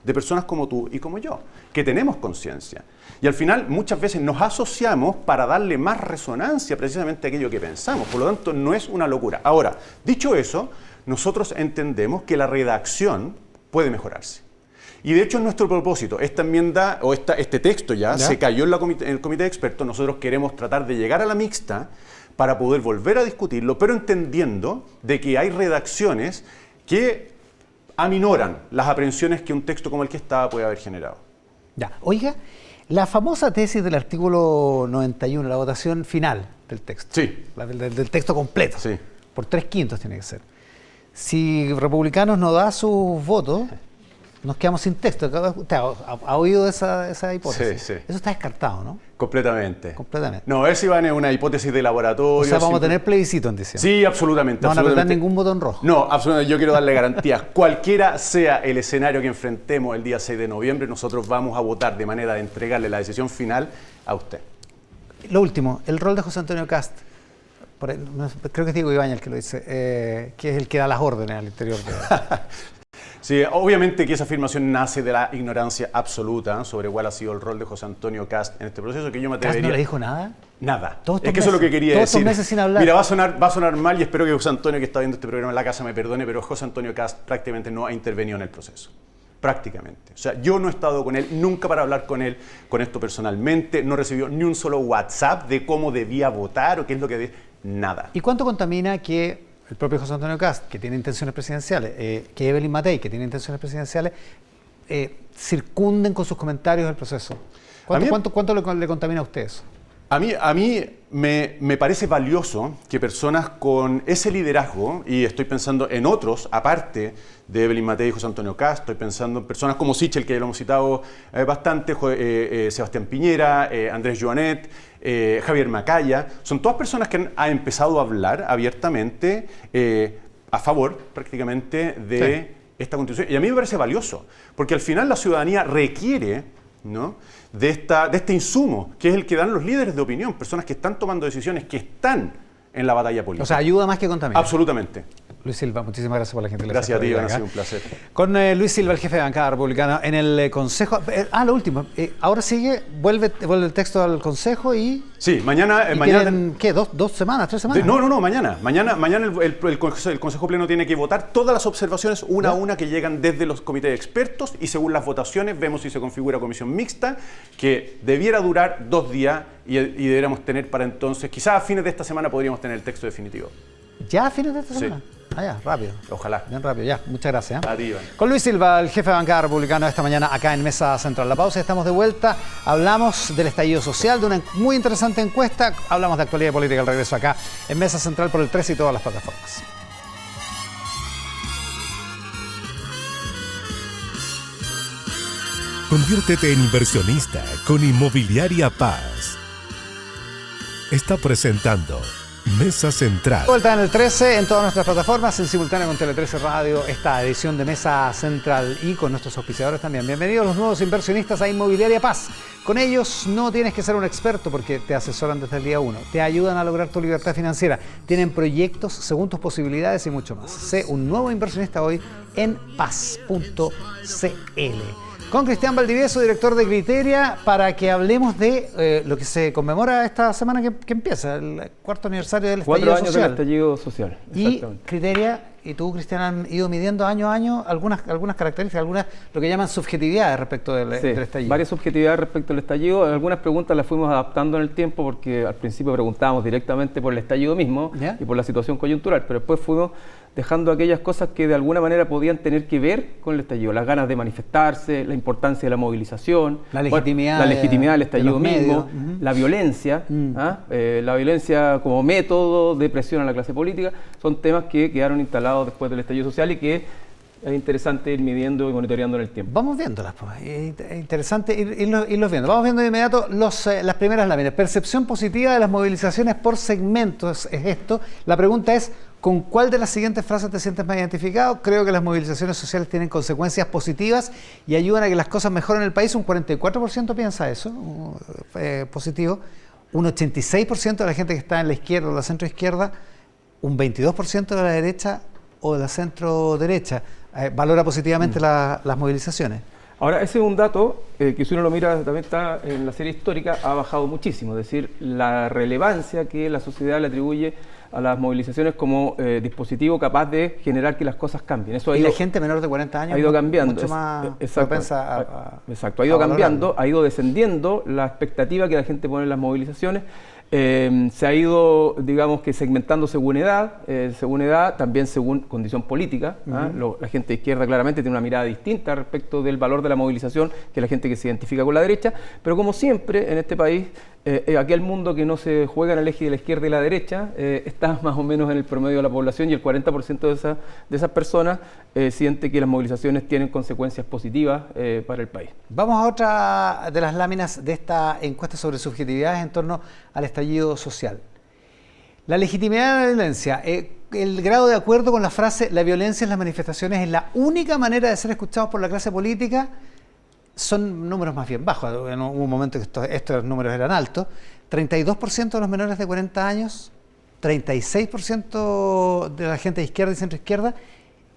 de personas como tú y como yo, que tenemos conciencia. Y al final muchas veces nos asociamos para darle más resonancia precisamente a aquello que pensamos. Por lo tanto, no es una locura. Ahora, dicho eso, nosotros entendemos que la redacción puede mejorarse. Y de hecho es nuestro propósito. Esta enmienda o este texto ya se cayó en el comité de expertos. Nosotros queremos tratar de llegar a la mixta para poder volver a discutirlo, pero entendiendo de que hay redacciones que aminoran las aprehensiones que un texto como el que estaba puede haber generado. Ya, oiga, la famosa tesis del artículo 91, la votación final del texto. Sí. Del texto completo. Sí. Por 3/5 tiene que ser. Si Republicanos no da sus votos, nos quedamos sin texto. ¿Usted ha oído esa hipótesis? Sí, sí. Eso está descartado, ¿no? Completamente. Completamente. No, eso Iván es una hipótesis de laboratorio. O sea, vamos a tener plebiscito en diciembre. Sí, absolutamente. No van a apretar absolutamente. ningún botón rojo. No, absolutamente. Yo quiero darle garantías. Cualquiera sea el escenario que enfrentemos el día 6 de noviembre, nosotros vamos a votar de manera de entregarle la decisión final a usted. Lo último, el rol de José Antonio Kast. Creo que es Diego Ibáñez el que lo dice, que es el que da las órdenes al interior de... Sí, obviamente que esa afirmación nace de la ignorancia absoluta sobre cuál ha sido el rol de José Antonio Kast en este proceso, que yo me atrevería... ¿Kast no le dijo nada? Nada. Todos Es que eso es lo que quería todos decir. estos meses sin hablar. Mira, va a sonar mal y espero que José Antonio, que está viendo este programa en la casa, me perdone, pero José Antonio Kast prácticamente no ha intervenido en el proceso. Prácticamente. O sea, yo no he estado con él nunca para hablar con él con esto personalmente, no recibió ni un solo WhatsApp de cómo debía votar o qué es lo que... Nada. ¿Y cuánto contamina que el propio José Antonio Kast, que tiene intenciones presidenciales, que Evelyn Matei, que tiene intenciones presidenciales, circunden con sus comentarios el proceso? ¿Cuánto le contamina a ustedes? A mí me parece valioso que personas con ese liderazgo, y estoy pensando en otros, aparte de Evelyn Matei y José Antonio Kast, estoy pensando en personas como Sichel, que ya lo hemos citado bastante, Sebastián Piñera, Andrés Joanet, Javier Macaya, son todas personas que han empezado a hablar abiertamente a favor prácticamente de esta constitución. Y a mí me parece valioso, porque al final la ciudadanía requiere, ¿no?, de este insumo, que es el que dan los líderes de opinión, personas que están tomando decisiones, que están en la batalla política. O sea, ayuda más que contamina. Absolutamente. Luis Silva, muchísimas gracias por la gentileza. Gracias a ti, Iván, ha sido un placer. Con Luis Silva, el jefe de bancada republicana, en el Consejo... lo último, ahora vuelve el texto al Consejo y... Sí, mañana... ¿Tienen, qué, dos semanas, 3 semanas? No, mañana. Mañana el Consejo Pleno tiene que votar todas las observaciones una a una que llegan desde los comités de expertos, y según las votaciones vemos si se configura comisión mixta, que debiera durar 2 días y deberíamos tener para entonces, quizás a fines de esta semana podríamos tener el texto definitivo. ¿Ya a fines de esta semana? Sí. Ya, rápido. Ojalá. Bien rápido, ya. Muchas gracias. A ti, Iván. Con Luis Silva, el jefe de bancada republicana, esta mañana acá en Mesa Central. La pausa y estamos de vuelta. Hablamos del estallido social, de una muy interesante encuesta. Hablamos de actualidad política al regreso acá en Mesa Central por el 13 y todas las plataformas. Conviértete en inversionista con Inmobiliaria Paz. Está presentando Mesa Central. Vuelta en el 13 en todas nuestras plataformas, en simultáneo con Tele 13 Radio, esta edición de Mesa Central y con nuestros auspiciadores también. Bienvenidos los nuevos inversionistas a Inmobiliaria Paz. Con ellos no tienes que ser un experto porque te asesoran desde el día 1. Te ayudan a lograr tu libertad financiera. Tienen proyectos según tus posibilidades y mucho más. Sé un nuevo inversionista hoy en paz.cl. Con Cristian Valdivieso, director de Criteria, para que hablemos de lo que se conmemora esta semana que empieza, el 4º aniversario del estallido social. 4 años del estallido social. Y Criteria y tú, Cristian, han ido midiendo año a año algunas características, algunas lo que llaman subjetividades respecto del estallido. Varias subjetividades respecto al estallido. Algunas preguntas las fuimos adaptando en el tiempo porque al principio preguntábamos directamente por el estallido mismo y por la situación coyuntural, pero después fuimos dejando aquellas cosas que de alguna manera podían tener que ver con el estallido, las ganas de manifestarse, la importancia de la movilización, la legitimidad, del estallido mismo, la violencia, la violencia como método de presión a la clase política, son temas que quedaron instalados después del estallido social y que es interesante ir midiendo y monitoreando en el tiempo. Vamos viéndolas, pues. Es interesante irlos viendo. Vamos viendo de inmediato las primeras láminas. Percepción positiva de las movilizaciones por segmentos es esto. La pregunta es, ¿con cuál de las siguientes frases te sientes más identificado? Creo que las movilizaciones sociales tienen consecuencias positivas y ayudan a que las cosas mejoren en el país. Un 44% piensa eso, positivo. Un 86% de la gente que está en la izquierda o la centroizquierda, un 22% de la derecha o de la centro-derecha valora positivamente las movilizaciones. Ahora, ese es un dato que si uno lo mira, también está en la serie histórica, ha bajado muchísimo. Es decir, la relevancia que la sociedad le atribuye a las movilizaciones como dispositivo capaz de generar que las cosas cambien. Eso y la gente menor de 40 años ha ido cambiando. Mucho más propensa exacto, ha ido cambiando, ha ido descendiendo la expectativa que la gente pone en las movilizaciones. Se ha ido, digamos que segmentando según edad, también según condición política. La gente de izquierda claramente tiene una mirada distinta respecto del valor de la movilización que la gente que se identifica con la derecha, pero como siempre en este país, aquel mundo que no se juega en el eje de la izquierda y la derecha está más o menos en el promedio de la población, y el 40% de esas personas siente que las movilizaciones tienen consecuencias positivas para el país. Vamos a otra de las láminas de esta encuesta sobre subjetividades en torno al estallido social. La legitimidad de la violencia, el grado de acuerdo con la frase "la violencia en las manifestaciones es la única manera de ser escuchados por la clase política", son números más bien bajos. En un momento que estos números eran altos. 32% de los menores de 40 años, 36% de la gente de izquierda y centroizquierda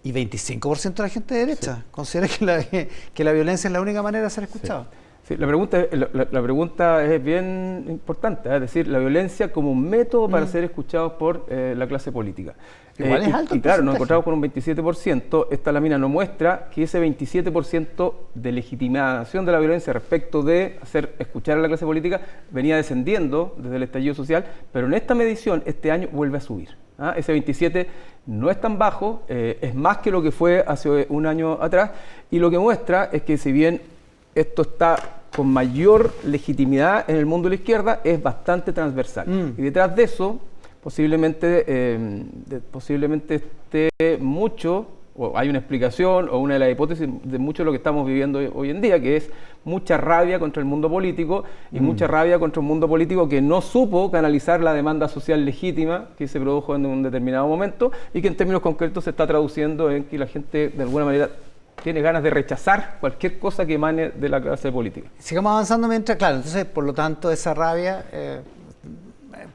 y 25% de la gente de derecha considera que la violencia es la única manera de ser escuchado. Sí, la pregunta es bien importante, es decir, la violencia como un método para ser escuchados por la clase política. Igual es alto. Y claro, nos encontramos con un 27%. Esta lámina nos muestra que ese 27% de legitimación de la violencia respecto de hacer escuchar a la clase política venía descendiendo desde el estallido social, pero en esta medición este año vuelve a subir. Ese 27 no es tan bajo, es más que lo que fue hace un año atrás, y lo que muestra es que si bien esto está con mayor legitimidad en el mundo de la izquierda, es bastante transversal. Y detrás de eso, posiblemente esté mucho, o hay una explicación, o una de las hipótesis de mucho de lo que estamos viviendo hoy en día, que es mucha rabia contra el mundo político, y mucha rabia contra un mundo político que no supo canalizar la demanda social legítima que se produjo en un determinado momento, y que en términos concretos se está traduciendo en que la gente de alguna manera tiene ganas de rechazar cualquier cosa que emane de la clase política. Sigamos avanzando mientras, claro, entonces por lo tanto esa rabia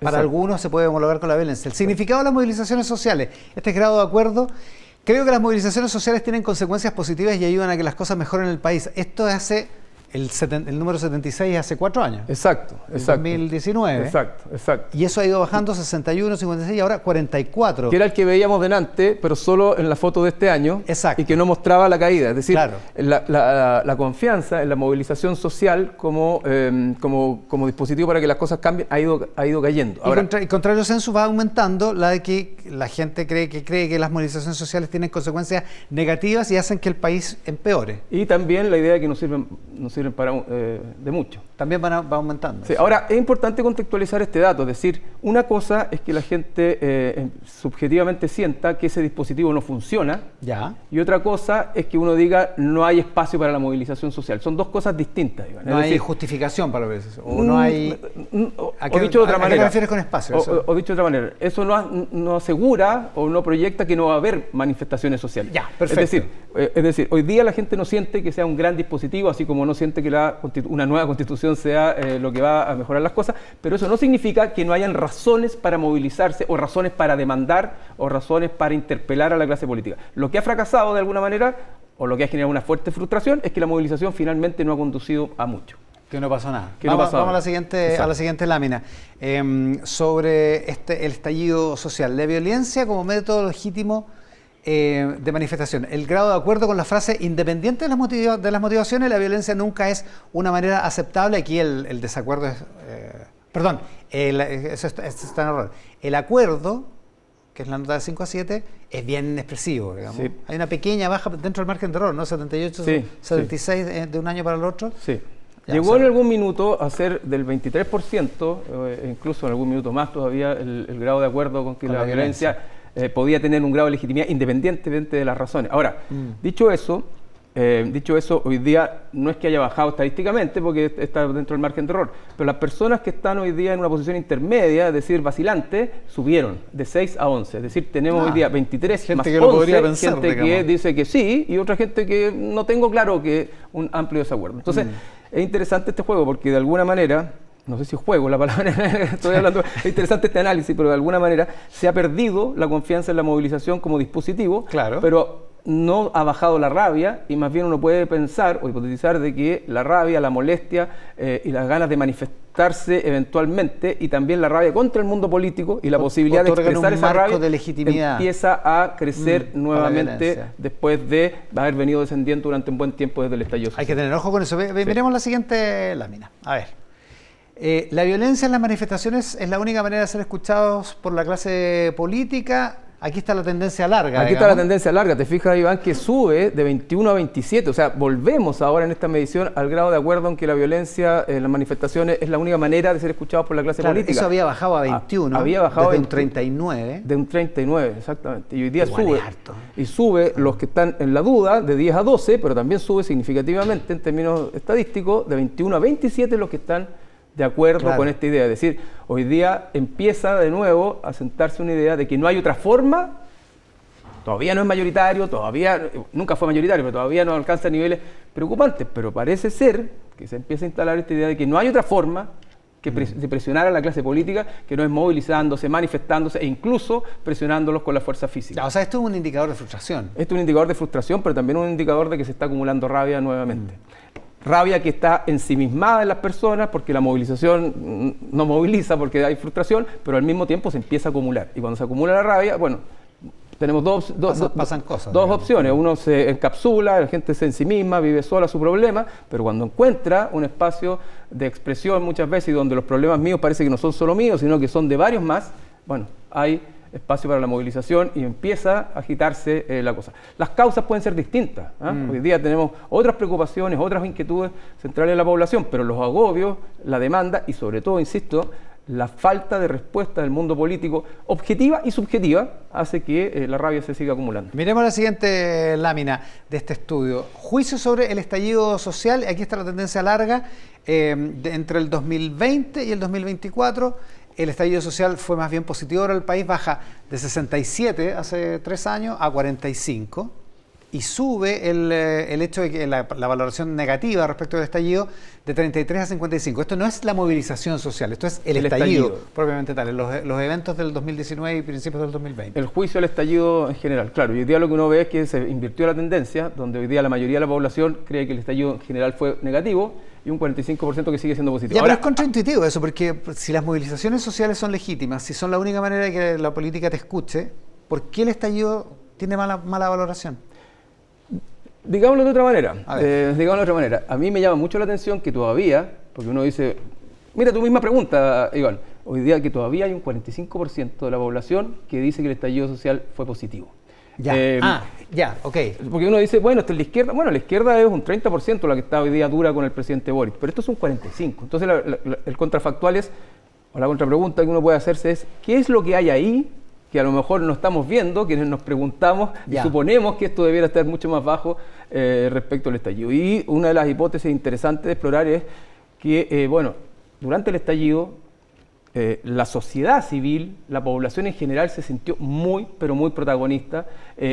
para algunos se puede homologar con la violencia. El significado de las movilizaciones sociales, este grado de acuerdo. Creo que las movilizaciones sociales tienen consecuencias positivas y ayudan a que las cosas mejoren en el país. Esto hace el número 76 hace 4 años. Exacto. 2019. Exacto. Y eso ha ido bajando 61, 56 y ahora 44. Que era el que veíamos delante, pero solo en la foto de este año. Exacto. Y que no mostraba la caída. Es decir, claro, la confianza en la movilización social como dispositivo para que las cosas cambien ha ido cayendo. Ahora, y contrario censo va aumentando la de que la gente cree que las movilizaciones sociales tienen consecuencias negativas y hacen que el país empeore. Y también la idea de que no sirven para de mucho. También va aumentando. Sí, ahora, es importante contextualizar este dato, es decir, una cosa es que la gente subjetivamente sienta que ese dispositivo no funciona, y otra cosa es que uno diga no hay espacio para la movilización social. Son dos cosas distintas, Iván. No hay justificación para eso, o no hay... ¿A qué te refieres con espacio? O dicho de otra manera, eso no asegura o no proyecta que no va a haber manifestaciones sociales. Ya, perfecto. Es decir, hoy día la gente no siente que sea un gran dispositivo, así como no siente que una nueva constitución sea lo que va a mejorar las cosas, pero eso no significa que no hayan razones para movilizarse, o razones para demandar, o razones para interpelar a la clase política. Lo que ha fracasado de alguna manera, o lo que ha generado una fuerte frustración, es que la movilización finalmente no ha conducido a mucho. Que no pasó nada. Vamos a la siguiente lámina. Sobre el estallido social. La violencia como método legítimo de manifestación. El grado de acuerdo con la frase, independiente de las motivaciones, la violencia nunca es una manera aceptable. Aquí el desacuerdo es... eso está en error. El acuerdo, que es la nota de 5 a 7, es bien expresivo, digamos. Sí. Hay una pequeña baja dentro del margen de error, ¿no? 78, 76 de un año para el otro. Sí. Llegó en algún minuto a ser del 23%, incluso en algún minuto más todavía, el grado de acuerdo con que la violencia podía tener un grado de legitimidad independientemente de las razones. Ahora, dicho eso, hoy día no es que haya bajado estadísticamente porque está dentro del margen de error, pero las personas que están hoy día en una posición intermedia, es decir, vacilante, subieron de 6 a 11. Es decir, tenemos hoy día 23 gente más que 11, lo podría pensar, gente que dice que sí y otra gente que no tengo claro que un amplio desacuerdo. Entonces, es interesante este juego porque de alguna manera, no sé si juego la palabra, estoy hablando, es interesante este análisis, pero de alguna manera se ha perdido la confianza en la movilización como dispositivo, pero no ha bajado la rabia y más bien uno puede pensar o hipotetizar de que la rabia, la molestia y las ganas de manifestarse eventualmente y también la rabia contra el mundo político y la posibilidad de expresar esa rabia de legitimidad. Empieza a crecer nuevamente después de haber venido descendiendo durante un buen tiempo desde el estallido social. Hay que tener ojo con eso. Miremos la siguiente lámina. A ver. La violencia en las manifestaciones es la única manera de ser escuchados por la clase política. Aquí está la tendencia larga. Aquí está la tendencia larga. Te fijas, Iván, que sube de 21 a 27. O sea, volvemos ahora en esta medición al grado de acuerdo en que la violencia en las manifestaciones es la única manera de ser escuchados por la clase política. Eso había bajado a 21. Había bajado desde un 39. De un 39, exactamente. Y hoy día sube. Y sube los que están en la duda de 10 a 12, pero también sube significativamente en términos estadísticos de 21 a 27 los que están de acuerdo con esta idea. Es decir, hoy día empieza de nuevo a sentarse una idea de que no hay otra forma, todavía no es mayoritario, nunca fue mayoritario, pero todavía no alcanza niveles preocupantes, pero parece ser que se empieza a instalar esta idea de que no hay otra forma de presionar a la clase política que no es movilizándose, manifestándose e incluso presionándolos con la fuerza física. O sea, esto es un indicador de frustración. Esto es un indicador de frustración, pero también un indicador de que se está acumulando rabia nuevamente. Rabia que está ensimismada en las personas porque la movilización no moviliza porque hay frustración, pero al mismo tiempo se empieza a acumular. Y cuando se acumula la rabia, bueno, tenemos pasan cosas, dos opciones. Uno se encapsula, la gente se ensimisma, vive sola su problema, pero cuando encuentra un espacio de expresión muchas veces y donde los problemas míos parece que no son solo míos, sino que son de varios más, bueno, hay espacio para la movilización y empieza a agitarse la cosa. Las causas pueden ser distintas. Hoy día tenemos otras preocupaciones, otras inquietudes centrales de la población, pero los agobios, la demanda y sobre todo, insisto, la falta de respuesta del mundo político objetiva y subjetiva hace que la rabia se siga acumulando. Miremos la siguiente lámina de este estudio. Juicio sobre el estallido social. Aquí está la tendencia larga. Entre el 2020 y el 2024, el estallido social fue más bien positivo para el país. Baja de 67 hace 3 años a 45. Y sube el hecho de que la valoración negativa respecto del estallido de 33 a 55. Esto no es la movilización social, esto es el estallido propiamente tal, los eventos del 2019 y principios del 2020. El juicio al estallido en general, claro. Y hoy día lo que uno ve es que se invirtió la tendencia, donde hoy día la mayoría de la población cree que el estallido en general fue negativo y un 45% que sigue siendo positivo. Ya, pero es contraintuitivo eso, porque si las movilizaciones sociales son legítimas, si son la única manera de que la política te escuche, ¿por qué el estallido tiene mala valoración? Digámoslo de otra manera. A mí me llama mucho la atención que todavía, porque uno dice, mira tu misma pregunta, Iván, hoy día que todavía hay un 45% de la población que dice que el estallido social fue positivo. Ok. Porque uno dice, bueno, esto es la izquierda. Bueno, la izquierda es un 30% la que está hoy día dura con el presidente Boric, pero esto es un 45%. Entonces el contrafactual es, o la contrapregunta que uno puede hacerse es, ¿qué es lo que hay ahí que a lo mejor no estamos viendo, quienes nos preguntamos y suponemos que esto debiera estar mucho más bajo respecto al estallido? Y una de las hipótesis interesantes de explorar es que, durante el estallido, la sociedad civil, la población en general se sintió muy, pero muy protagonista,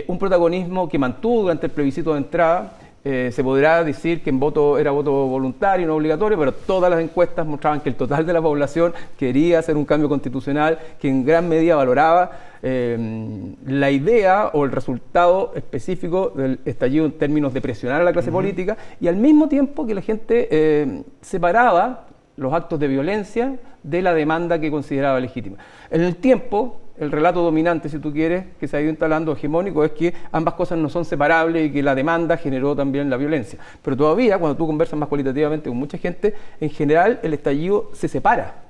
un protagonismo que mantuvo durante el plebiscito de entrada. Se podrá decir que era voto voluntario, no obligatorio, pero todas las encuestas mostraban que el total de la población quería hacer un cambio constitucional, que en gran medida valoraba la idea o el resultado específico del estallido en términos de presionar a la clase política, y al mismo tiempo que la gente separaba los actos de violencia de la demanda que consideraba legítima. En el tiempo, el relato dominante, si tú quieres, que se ha ido instalando hegemónico, es que ambas cosas no son separables y que la demanda generó también la violencia. Pero todavía, cuando tú conversas más cualitativamente con mucha gente, en general el estallido se separa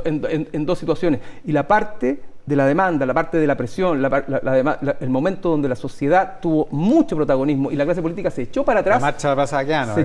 en dos situaciones. Y la parte de la demanda, la parte de la presión, el momento donde la sociedad tuvo mucho protagonismo y la clase política se echó para atrás. La marcha de la Plaza Baqueano.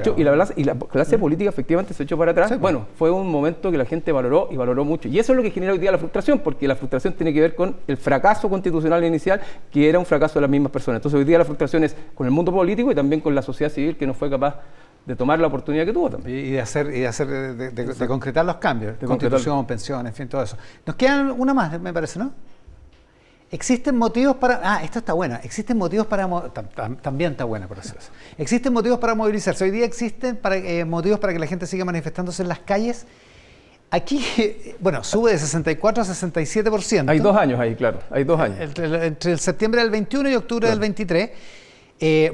Y la clase política efectivamente se echó para atrás. Sí, bueno, fue un momento que la gente valoró y valoró mucho. Y eso es lo que genera hoy día la frustración, porque la frustración tiene que ver con el fracaso constitucional inicial, que era un fracaso de las mismas personas. Entonces hoy día la frustración es con el mundo político y también con la sociedad civil, que no fue capaz de tomar la oportunidad que tuvo también. Y de concretar los cambios, de constitución, pensiones, en fin, todo eso. Nos quedan una más, me parece, ¿no? Existen motivos para... esta está buena. Existen motivos para... También está buena, por eso. Existen motivos para movilizarse. Hoy día existen motivos para que la gente siga manifestándose en las calles. Aquí, bueno, sube de 64 a 67%. Hay 2 años ahí, claro. Hay 2 años. Entre el septiembre del 21 y octubre del 23.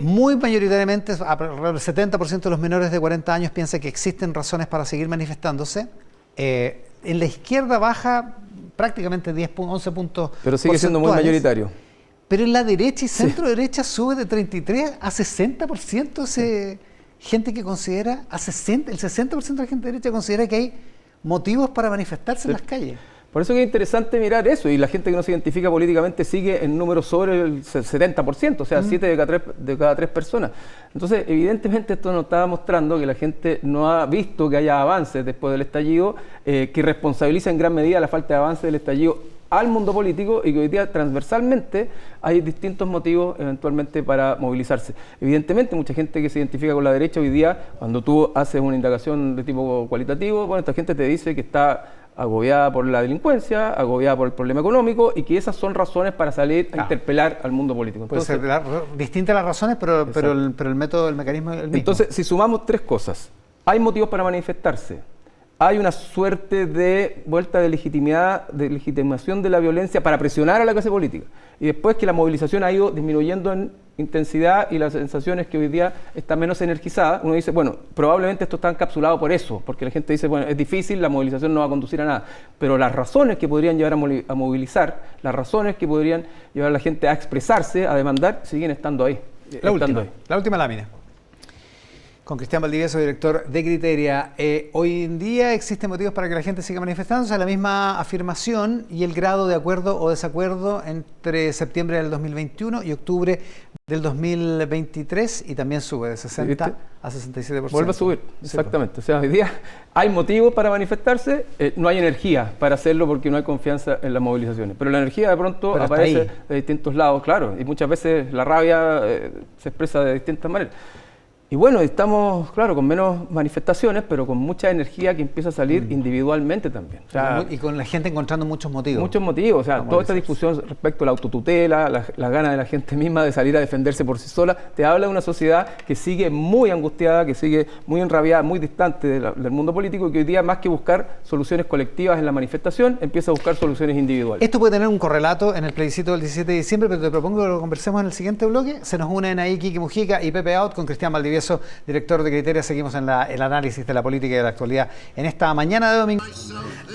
Muy mayoritariamente, alrededor del 70% de los menores de 40 años piensa que existen razones para seguir manifestándose. En la izquierda baja prácticamente 11 puntos. Pero sigue siendo muy mayoritario. Pero en la derecha y centro derecha sube de 33 a 60% gente que considera, el 60% de la gente derecha considera que hay motivos para manifestarse en las calles. Por eso que es interesante mirar eso, y la gente que no se identifica políticamente sigue en números sobre el 70%, o sea, 7 de cada 3 personas. Entonces, evidentemente esto nos está mostrando que la gente no ha visto que haya avances después del estallido, que responsabiliza en gran medida la falta de avance del estallido al mundo político, y que hoy día transversalmente hay distintos motivos eventualmente para movilizarse. Evidentemente mucha gente que se identifica con la derecha hoy día, cuando tú haces una indagación de tipo cualitativo, bueno, esta gente te dice que está agobiada por la delincuencia, agobiada por el problema económico, y que esas son razones para salir a interpelar al mundo político. Entonces, puede ser distintas las razones, pero el método, el mecanismo es el mismo. Entonces, si sumamos 3 cosas, hay motivos para manifestarse, hay una suerte de vuelta de legitimidad, de legitimación de la violencia para presionar a la clase política, y después que la movilización ha ido disminuyendo en intensidad y la sensación es que hoy día está menos energizada, uno dice, bueno, probablemente esto está encapsulado por eso, porque la gente dice, bueno, es difícil, la movilización no va a conducir a nada, pero las razones que podrían llevar a movilizar, las razones que podrían llevar a la gente a expresarse, a demandar, siguen estando ahí. La última lámina. Con Cristian Valdivieso, director de Criteria. Hoy en día existen motivos para que la gente siga manifestándose. La misma afirmación y el grado de acuerdo o desacuerdo entre septiembre del 2021 y octubre del 2023, y también sube de 60 a 67%. Vuelve a subir, exactamente. O sea, hoy día hay motivos para manifestarse, no hay energía para hacerlo porque no hay confianza en las movilizaciones. Pero la energía de pronto aparece de distintos lados, claro, y muchas veces la rabia se expresa de distintas maneras. Y bueno, estamos, claro, con menos manifestaciones, pero con mucha energía que empieza a salir individualmente también. O sea, y con la gente encontrando muchos motivos. Muchos motivos, o sea, toda esta discusión respecto a la autotutela, las ganas de la gente misma de salir a defenderse por sí sola, te habla de una sociedad que sigue muy angustiada, que sigue muy enrabiada, muy distante del mundo político, y que hoy día, más que buscar soluciones colectivas en la manifestación, empieza a buscar soluciones individuales. Esto puede tener un correlato en el plebiscito del 17 de diciembre, pero te propongo que lo conversemos en el siguiente bloque. Se nos unen ahí Quique Mujica y Pepe Out con Cristian Valdivieso, director de Criteria. Seguimos en el análisis de la política y de la actualidad en esta mañana de domingo.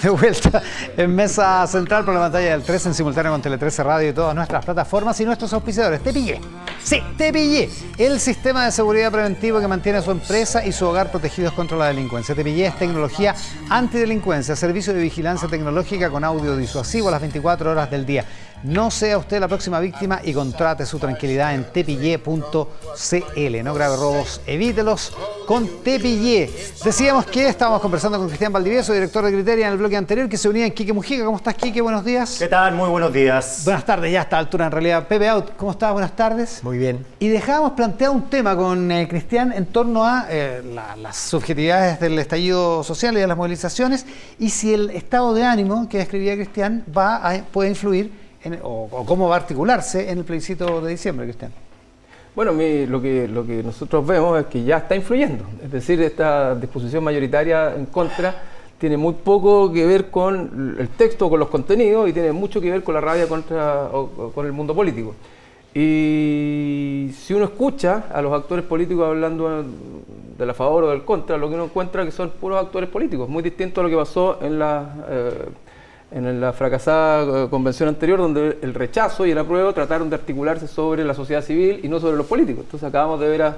De vuelta en Mesa Central por la pantalla del 13, en simultáneo con Tele 13 Radio y todas nuestras plataformas y nuestros auspiciadores. Te pillé. Sí, Te pillé. El sistema de seguridad preventivo que mantiene a su empresa y su hogar protegidos contra la delincuencia. Te pillé es tecnología antidelincuencia, servicio de vigilancia tecnológica con audio disuasivo a las 24 horas del día. No sea usted la próxima víctima y contrate su tranquilidad en tepillé.cl. No grave robos, evítelos con Tepillé. Decíamos que estábamos conversando con Cristian Valdivieso, director de Criteria, en el bloque anterior, que se unía en Quique Mujica. ¿Cómo estás, Quique? Buenos días. ¿Qué tal? Muy buenos días. Buenas tardes, ya a esta altura en realidad. Pepe Out, ¿cómo estás? Buenas tardes. Muy bien. Y dejábamos planteado un tema con Cristian en torno a las subjetividades del estallido social y de las movilizaciones, y si el estado de ánimo que describía Cristian puede influir o cómo va a articularse en el plebiscito de diciembre, Cristian. Bueno, lo que nosotros vemos es que ya está influyendo. Es decir, esta disposición mayoritaria en contra tiene muy poco que ver con el texto, con los contenidos, y tiene mucho que ver con la rabia con el mundo político. Y si uno escucha a los actores políticos hablando de la favor o del contra, lo que uno encuentra que son puros actores políticos, muy distinto a lo que pasó en la fracasada convención anterior, donde el rechazo y el apruebo trataron de articularse sobre la sociedad civil y no sobre los políticos. Entonces acabamos de ver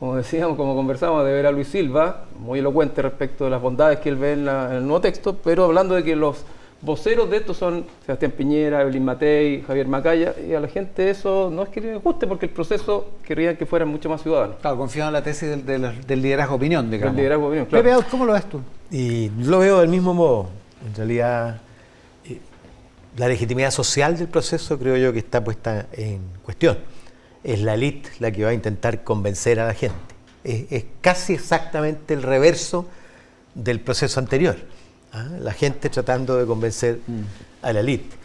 como conversamos, de ver a Luis Silva, muy elocuente respecto de las bondades que él ve en el nuevo texto, pero hablando de que los voceros de esto son Sebastián Piñera, Evelyn Matei, Javier Macaya, y a la gente eso no es que les guste porque el proceso querrían que fueran mucho más ciudadanos. Claro, confío en la tesis del liderazgo opinión, digamos. El liderazgo opinión, claro. Pepe, ¿cómo lo ves tú? Y lo veo del mismo modo. En realidad, la legitimidad social del proceso creo yo que está puesta en cuestión. Es la élite la que va a intentar convencer a la gente. Es casi exactamente el reverso del proceso anterior. La gente tratando de convencer a la élite.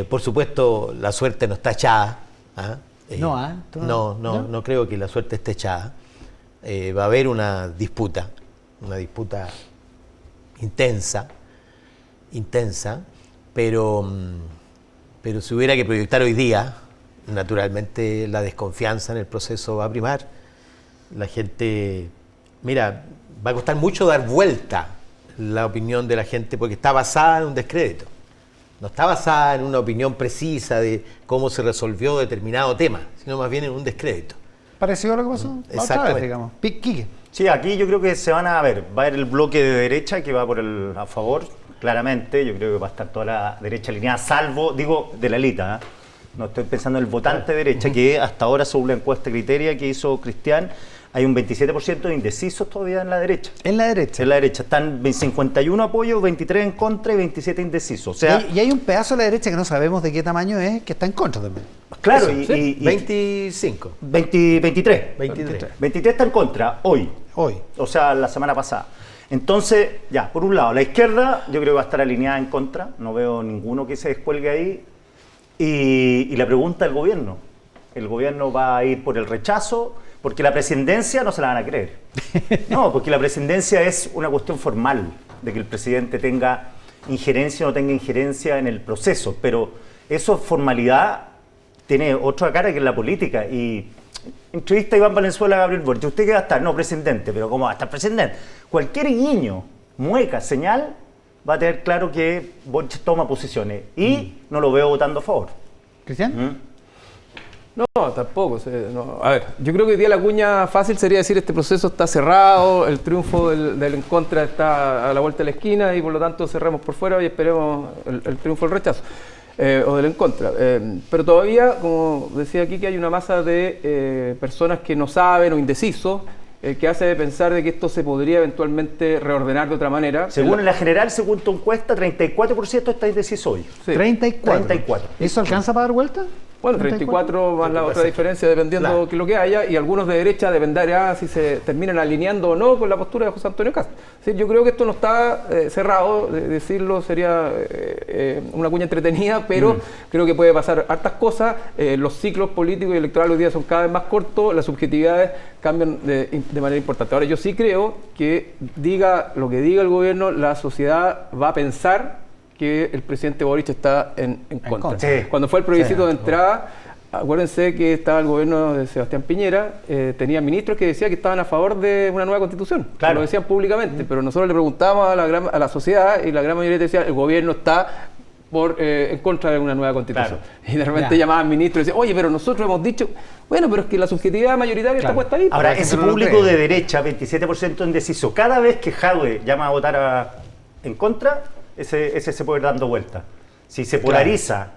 Por supuesto, la suerte no está echada. No creo que la suerte esté echada. Va a haber una disputa intensa, pero si hubiera que proyectar hoy día, naturalmente la desconfianza en el proceso va a primar. La gente, mira, va a costar mucho dar vuelta la opinión de la gente porque está basada en un descrédito. No está basada en una opinión precisa de cómo se resolvió determinado tema, sino más bien en un descrédito. Parecido a lo que pasó la otra vez, digamos. Quique. Sí, aquí yo creo que va a haber el bloque de derecha que va a favor, claramente. Yo creo que va a estar toda la derecha alineada, salvo, digo, de la élite, no estoy pensando en el votante de derecha, que hasta ahora, según la encuesta Criteria que hizo Cristian, hay un 27% de indecisos todavía en la derecha. ¿En la derecha? En la derecha. Están 51 apoyos, 23 en contra y 27 indecisos. O sea, y hay un pedazo de la derecha que no sabemos de qué tamaño es, que está en contra también. Claro, Eso, y 25. 23 está en contra, hoy. O sea, la semana pasada. Entonces, ya, por un lado, la izquierda yo creo que va a estar alineada en contra. No veo ninguno que se descuelgue ahí. Y la pregunta del gobierno. El gobierno va a ir por el rechazo, porque la presidencia no se la van a creer. No, porque la presidencia es una cuestión formal, de que el presidente tenga injerencia o no tenga injerencia en el proceso. Pero eso, formalidad, tiene otra cara que en la política. Y entrevista a Iván Valenzuela a Gabriel Boric. ¿Usted qué va a estar? No, presidente. ¿Pero cómo va a estar presidente? Cualquier guiño, mueca, señal, va a tener claro que Boric toma posiciones. Y no lo veo votando a favor. ¿Cristian? No, tampoco. No. A ver, yo creo que hoy día la cuña fácil sería decir este proceso está cerrado, el triunfo del en contra está a la vuelta de la esquina y por lo tanto cerremos por fuera y esperemos el triunfo del rechazo. O del en contra. Pero todavía, como decía aquí, que hay una masa de personas que no saben o indecisos, que hace pensar de que esto se podría eventualmente reordenar de otra manera. Según la general, según tu encuesta, 34% está indeciso hoy. Sí. 34. ¿Eso alcanza para dar vuelta? Bueno, 34 más la otra diferencia dependiendo de lo que haya, y algunos de derecha deben dar si se terminan alineando o no con la postura de José Antonio Kast. ¿Sí? Yo creo que esto no está cerrado, decirlo sería una cuña entretenida, pero creo que puede pasar hartas cosas. Los ciclos políticos y electorales hoy día son cada vez más cortos, las subjetividades cambian de manera importante. Ahora, yo sí creo que diga lo que diga el gobierno, la sociedad va a pensar que el presidente Boric está en contra. Sí. Cuando fue el plebiscito de entrada, acuérdense que estaba el gobierno de Sebastián Piñera, tenía ministros que decían que estaban a favor de una nueva constitución. Claro. Lo decían públicamente, pero nosotros le preguntábamos a la sociedad y la gran mayoría decía el gobierno está en contra de una nueva constitución. Claro. Y de repente llamaban ministros y decían, oye, pero nosotros hemos dicho, bueno, pero es que la subjetividad mayoritaria está puesta ahí. Ahora, ese público de derecha, 27% indeciso, cada vez que Jadwe llama a votar en contra, ese se puede ir dando vuelta. Si se polariza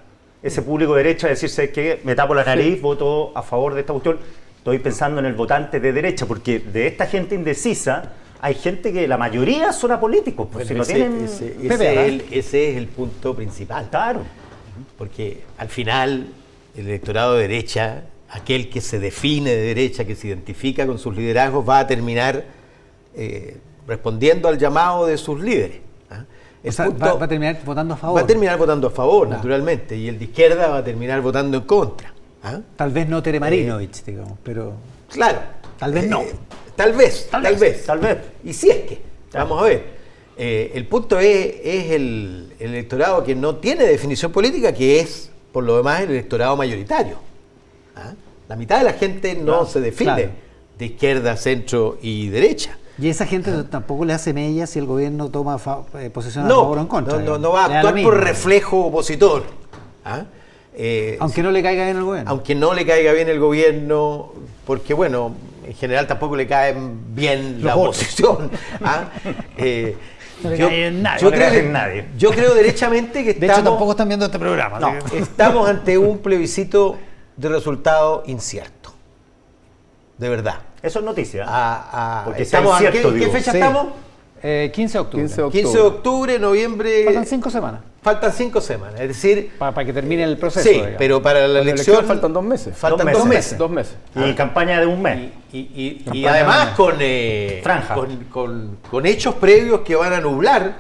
ese público de derecha, decirse que me tapo la nariz, voto a favor de esta cuestión, estoy pensando en el votante de derecha, porque de esta gente indecisa hay gente que la mayoría son apolíticos. Pues, bueno, si no tienen... ese es el punto principal. Claro. Porque al final el electorado de derecha, aquel que se define de derecha, que se identifica con sus liderazgos, va a terminar respondiendo al llamado de sus líderes. Va a terminar votando a favor. Va a terminar votando a favor, naturalmente, y el de izquierda va a terminar votando en contra. Tal vez no Tere Marinovich, digamos, pero... Claro. Tal vez no. Tal vez. Y si es que, vamos a ver, el punto es el electorado que no tiene definición política, que es, por lo demás, el electorado mayoritario. La mitad de la gente no se define de izquierda, centro y derecha. Y esa gente tampoco le hace mella si el gobierno toma posición a favor o en contra. No va a actuar por reflejo opositor. Aunque no le caiga bien el gobierno. Aunque no le caiga bien el gobierno, porque bueno, en general tampoco le cae bien la oposición. Yo creo derechamente que de hecho tampoco están viendo este programa. No, estamos ante un plebiscito de resultado incierto. De verdad. Eso es noticia. Porque estamos ¿qué fecha estamos? 15 de octubre. 15 de octubre, noviembre. Faltan 5 semanas. Faltan 5 semanas, es decir... Para que termine el proceso. Sí, digamos. Pero para la elección faltan 2 meses. Faltan 2 meses. 2 meses. Y campaña de un mes. Y además franja. Con hechos previos que van a nublar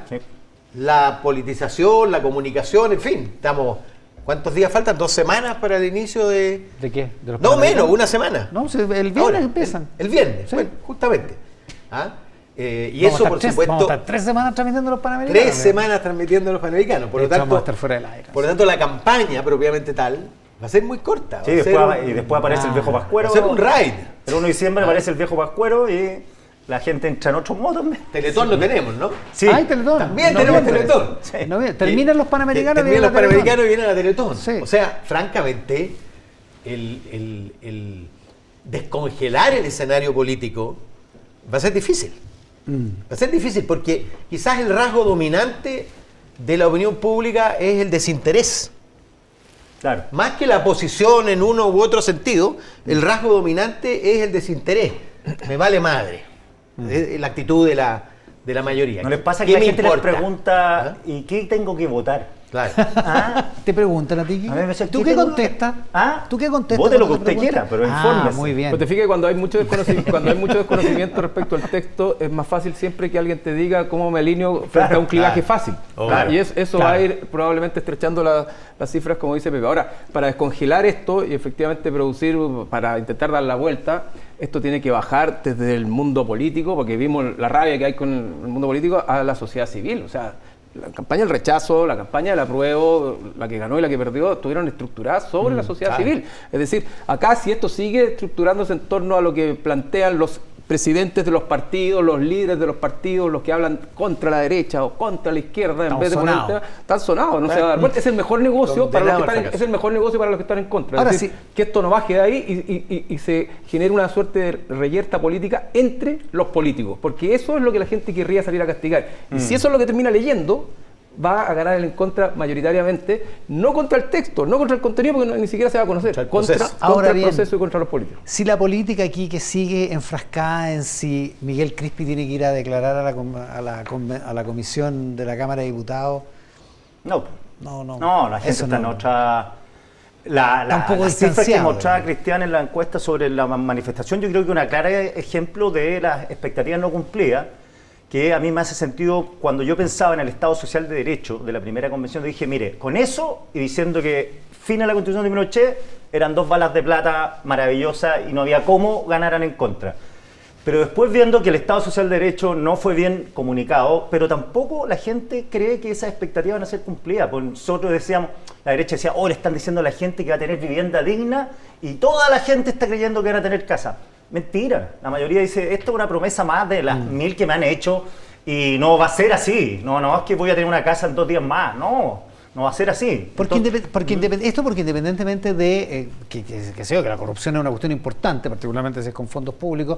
la politización, la comunicación, en fin. Estamos... ¿Cuántos días faltan? 2 semanas para el inicio de... ¿De qué? ¿De los no menos, una semana. No, el viernes empiezan. El viernes, bueno, justamente. Y eso, por supuesto... Vamos a estar 3 semanas transmitiendo los Panamericanos. 3 semanas transmitiendo los Panamericanos. Por lo tanto, vamos a estar fuera del aire. Por lo tanto, la campaña propiamente tal va a ser muy corta. Sí, y después aparece el viejo Pascuero. Va a ser un raid. El 1 de diciembre aparece el viejo Pascuero y la gente entra en otro modo. Teletón lo tenemos, ¿no? Sí. Teletón. También tenemos Teletón. Sí. Terminan los Panamericanos y vienen a la Teletón. Sí. O sea, francamente, el descongelar el escenario político va a ser difícil. Va a ser difícil porque quizás el rasgo dominante de la opinión pública es el desinterés. Claro. Más que la posición en uno u otro sentido, el rasgo dominante es el desinterés. Me vale madre. Es la actitud de la mayoría. ¿No les pasa que la gente les pregunta ¿y qué tengo que votar? Claro. Te preguntan a ti. ¿Tú qué contestas? ¿Tú qué contestas? Vote lo que usted quiera, pero infórmese. Muy bien. Pues te fijas que cuando hay mucho desconocimiento respecto al texto, es más fácil siempre que alguien te diga cómo me alineo frente a un clivaje fácil. Y eso va a ir probablemente estrechando las cifras, como dice Pepe. Ahora, para descongelar esto y efectivamente producir, para intentar dar la vuelta, esto tiene que bajar desde el mundo político, porque vimos la rabia que hay con el mundo político, a la sociedad civil. O sea, la campaña del rechazo, la campaña del apruebo, la que ganó y la que perdió, estuvieron estructuradas sobre la sociedad civil. Es decir, acá si esto sigue estructurándose en torno a lo que plantean los presidentes de los partidos, los líderes de los partidos, los que hablan contra la derecha o contra la izquierda, en vez de poner el tema, están sonados, no se va a dar vuelta. Es el mejor negocio para los que están en contra. Ahora es decir, que esto no baje de ahí y se genere una suerte de reyerta política entre los políticos, porque eso es lo que la gente querría salir a castigar. Y si eso es lo que termina leyendo, va a ganar el en contra mayoritariamente, no contra el texto, no contra el contenido, porque ni siquiera se va a conocer, contra el proceso y contra los políticos. Si la política aquí que sigue enfrascada en si Miguel Crispi tiene que ir a declarar a la comisión de la Cámara de Diputados... No, la gente está en otra... Las cifras que mostraba Cristian en la encuesta sobre la manifestación, yo creo que una clara ejemplo de las expectativas no cumplidas, que a mí me hace sentido cuando yo pensaba en el Estado Social de Derecho de la primera convención. Dije, mire, con eso y diciendo que fin a la Constitución de Pinochet eran 2 balas de plata maravillosas y no había cómo ganaran en contra. Pero después viendo que el Estado Social de Derecho no fue bien comunicado, pero tampoco la gente cree que esas expectativas van a ser cumplidas. Pues nosotros decíamos, la derecha decía, le están diciendo a la gente que va a tener vivienda digna y toda la gente está creyendo que van a tener casa. Mentira, la mayoría dice, esto es una promesa más de las 1000 que me han hecho y no va a ser así. No es que voy a tener una casa en 2 días más, no va a ser así. Porque independientemente de que la corrupción es una cuestión importante, particularmente si es con fondos públicos,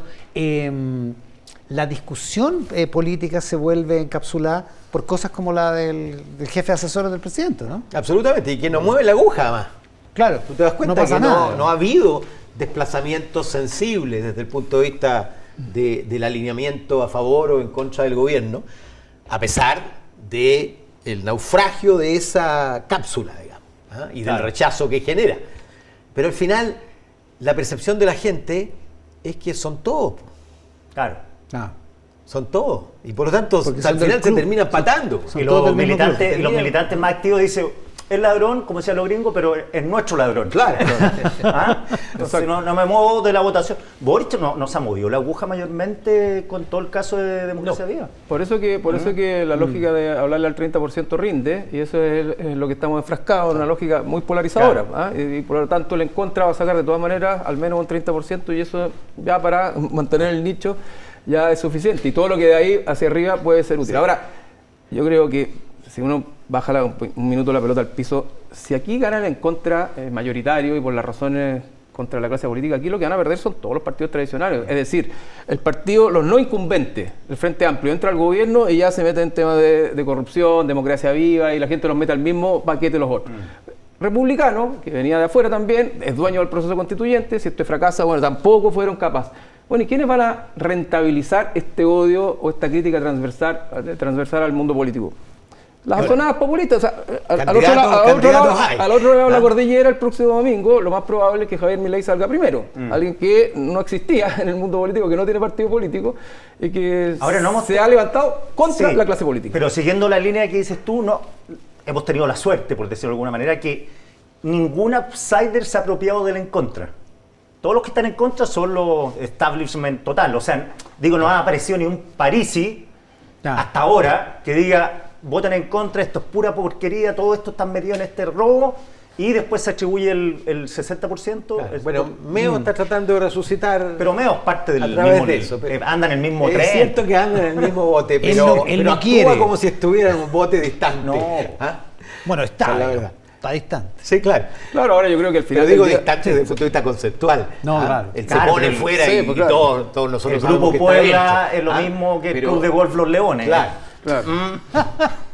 la discusión política se vuelve encapsulada por cosas como la del jefe de asesores del presidente, ¿no? Absolutamente, y que no mueve la aguja además. Claro, tú te das cuenta no pasa que nada. No ha habido desplazamientos sensibles desde el punto de vista del alineamiento a favor o en contra del gobierno, a pesar de el naufragio de esa cápsula, digamos, y del rechazo que genera. Pero al final, la percepción de la gente es que son todos. Claro. Son todos. Y por lo tanto, al final se termina empatando. Y los militantes más activos dicen, es ladrón, como decían los gringos, pero es nuestro ladrón. Claro. Entonces no me muevo de la votación. Boric no se ha movido la aguja mayormente con todo el caso de Democracia Viva. Por eso que la lógica de hablarle al 30% rinde, y eso es lo que estamos enfrascados, una lógica muy polarizadora. Claro. Y por lo tanto el en contra va a sacar de todas maneras al menos un 30%, y eso ya para mantener el nicho ya es suficiente. Y todo lo que de ahí hacia arriba puede ser útil. Sí. Ahora, yo creo que si uno baja un minuto la pelota al piso, si aquí gana el en contra mayoritario y por las razones contra la clase política. Aquí lo que van a perder son todos los partidos tradicionales. Es decir, los no incumbentes, el Frente Amplio, entra al gobierno y ya se mete en temas de corrupción, democracia viva, y la gente los mete al mismo paquete los otros. Republicano, que venía de afuera también, es dueño del proceso constituyente, si esto fracasa, bueno, tampoco fueron capaces. Bueno, ¿y quiénes van a rentabilizar este odio o esta crítica transversal al mundo político? Las zonadas populistas, o sea, al otro lado de la cordillera el próximo domingo, lo más probable es que Javier Milei salga primero. Alguien que no existía en el mundo político, que no tiene partido político y que se ha levantado contra la clase política. Pero siguiendo la línea que dices tú, hemos tenido la suerte, por decirlo de alguna manera, que ningún outsider se ha apropiado del en contra. Todos los que están en contra son los establishment total. O sea, no ha aparecido ni un Parisi hasta ahora que diga voten en contra, esto es pura porquería, todo esto está metido en este robo, y después se atribuye el 60%. Claro. Bueno, Meo está tratando de resucitar. Pero Meo es parte del mismo. De eso, anda en el mismo tren. Es cierto que anda en el mismo bote, pero él no actúa quiere. Como si estuviera en un bote distante. No. Bueno, está, la verdad. Está distante. Sí, claro. Claro, ahora yo creo que al final. Pero digo distante desde el punto de vista conceptual. No, claro. Él se pone fuera y todos nosotros. El Grupo Puebla es lo mismo que el Club de Golf Los Leones. Claro.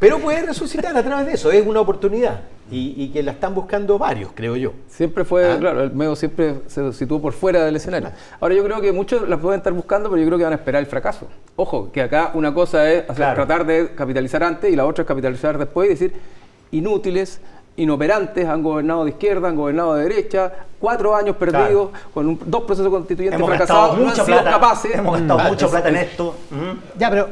Pero puede resucitar a través de eso, es una oportunidad y que la están buscando varios, creo yo. Siempre fue, claro, el Meo siempre se situó por fuera del escenario. Ahora yo creo que muchos la pueden estar buscando, pero yo creo que van a esperar el fracaso. Ojo, que acá una cosa es tratar de capitalizar antes y la otra es capitalizar después y decir inútiles, inoperantes, han gobernado de izquierda, han gobernado de derecha, 4 años perdidos, con 2 procesos constituyentes fracasados, no han sido capaces. Hemos gastado mucha plata en esto. Ya, pero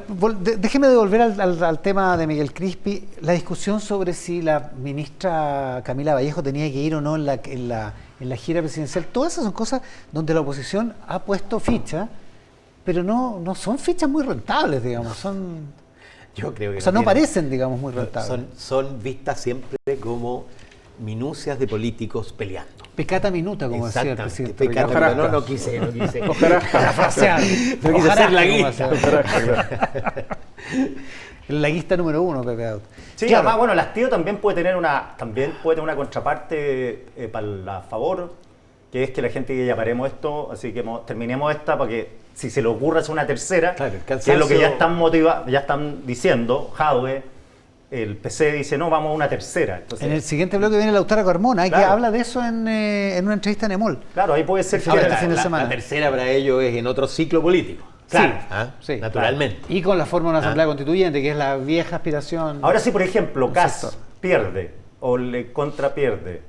déjeme devolver al tema de Miguel Crispi, la discusión sobre si la ministra Camila Vallejo tenía que ir o no en la gira presidencial. Todas esas son cosas donde la oposición ha puesto ficha, pero no son fichas muy rentables, digamos, Yo creo que no parecen, digamos, muy rentables. Son vistas siempre como minucias de políticos peleando. Pecata minuta, como decía el presidente. Pecata, no quise. Parafrasear. No quise ser laguista. El laguista número 1, Pepe Out. Sí, claro. Además, bueno, el hastío también puede tener una contraparte para a favor, que es que la gente que ya paremos esto, así que terminemos esta para que si se le ocurre hacer una tercera, claro, que es lo que ya están diciendo, Jadwe, el PC dice, no, vamos a una tercera. Entonces, en el siguiente bloque viene Lautaro Carmona, que habla de eso en una entrevista en EMOL. Claro, ahí puede ser que la tercera para ellos es en otro ciclo político. Claro, sí, naturalmente. Claro. Y con la forma de una asamblea constituyente, que es la vieja aspiración. Ahora sí, por ejemplo, Kast pierde, o le contrapierde,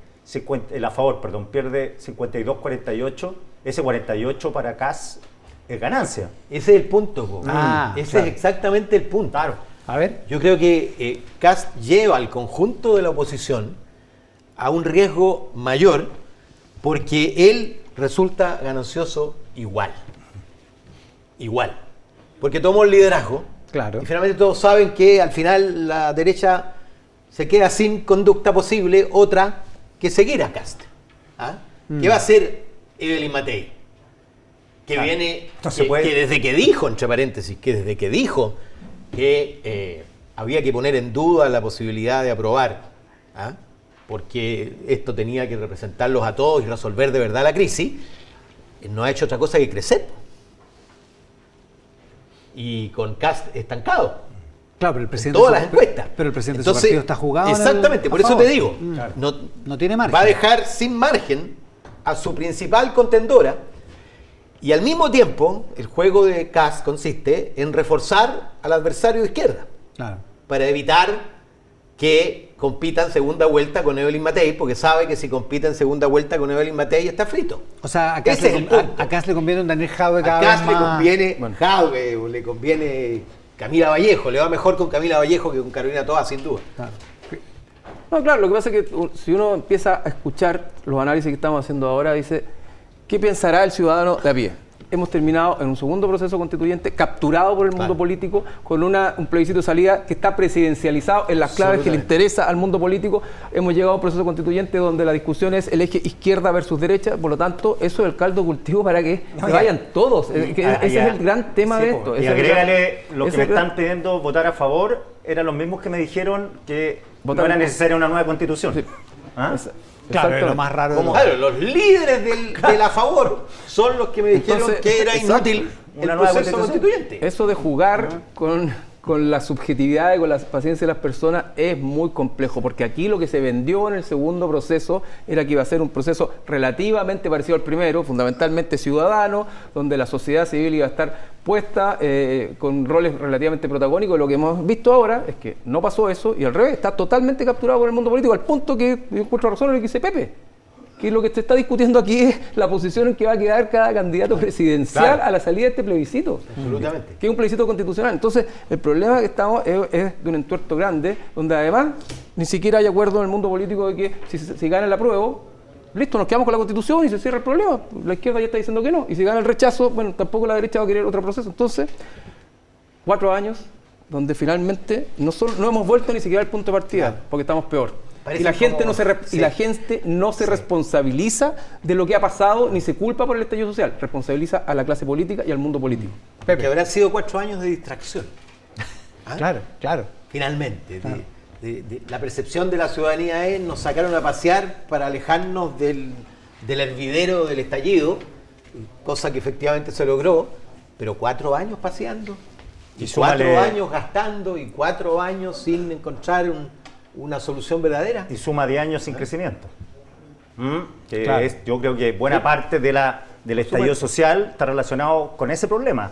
a favor, pierde 52-48, ese 48 para Kast es ganancia. Ese es el punto, ese es exactamente el punto. Claro. A ver. Yo creo que Kast lleva al conjunto de la oposición a un riesgo mayor porque él resulta ganancioso igual. Porque tomó el liderazgo. Claro. Y finalmente todos saben que al final la derecha se queda sin conducta posible, otra que seguir a Kast. ¿Qué va a hacer Evelyn Matei? Que viene, que desde que dijo, entre paréntesis, que había que poner en duda la posibilidad de aprobar, porque esto tenía que representarlos a todos y resolver de verdad la crisis, no ha hecho otra cosa que crecer. Y con Kast estancado. Claro, pero el presidente todas las encuestas. Pero el presidente de su partido está jugado. Exactamente, por eso te digo. Claro. No tiene margen. Va a dejar sin margen a su principal contendora. Y al mismo tiempo, el juego de Kast consiste en reforzar al adversario de izquierda. Claro. Para evitar que compita en segunda vuelta con Evelyn Matei, porque sabe que si compite en segunda vuelta con Evelyn Matei está frito. O sea, a Kast le conviene un Daniel Jadwe cada vez más. A Kast le conviene Jadwe, o le conviene Camila Vallejo. Le va mejor con Camila Vallejo que con Carolina Toa, sin duda. Claro. No, claro, lo que pasa es que si uno empieza a escuchar los análisis que estamos haciendo ahora, dice, ¿qué pensará el ciudadano de a pie? Hemos terminado en un segundo proceso constituyente capturado por el mundo político con un plebiscito de salida que está presidencializado en las claves que le interesa al mundo político. Hemos llegado a un proceso constituyente donde la discusión es el eje izquierda versus derecha, por lo tanto, eso es el caldo cultivo para que vayan todos. Ese es el gran tema de esto. Y agrégale, los que me están pidiendo votar a favor eran los mismos que me dijeron que no era necesaria una nueva constitución. Sí. Claro, lo más raro. Claro, los líderes de la favor son los que me dijeron que era inútil el proceso constituyente. Eso de jugar con la subjetividad y con la paciencia de las personas es muy complejo, porque aquí lo que se vendió en el segundo proceso era que iba a ser un proceso relativamente parecido al primero, fundamentalmente ciudadano, donde la sociedad civil iba a estar puesta con roles relativamente protagónicos. Lo que hemos visto ahora es que no pasó eso y al revés, está totalmente capturado por el mundo político, al punto que yo encuentro razón en lo que dice Pepe, que lo que se está discutiendo aquí es la posición en que va a quedar cada candidato presidencial a la salida de este plebiscito. Absolutamente. Que es un plebiscito constitucional. entonces, el problema que estamos es de un entuerto grande, donde además ni siquiera hay acuerdo en el mundo político de que si gana el apruebo, listo, nos quedamos con la Constitución y se cierra el problema. La izquierda ya está diciendo que no. Y si gana el rechazo, bueno, tampoco la derecha va a querer otro proceso. Entonces, 4 años donde finalmente no hemos vuelto ni siquiera al punto de partida, porque estamos peor. Y la gente no se responsabiliza de lo que ha pasado, ni se culpa por el estallido social. Responsabiliza a la clase política y al mundo político. Pepe, que habrán sido 4 años de distracción. Claro. Finalmente. La percepción de la ciudadanía es: nos sacaron a pasear para alejarnos del hervidero del estallido, cosa que efectivamente se logró, pero 4 años paseando, y 4 años gastando, y 4 años sin encontrar una solución verdadera. Y suma 10 años sin crecimiento. Yo creo que buena parte del estallido social está relacionado con ese problema.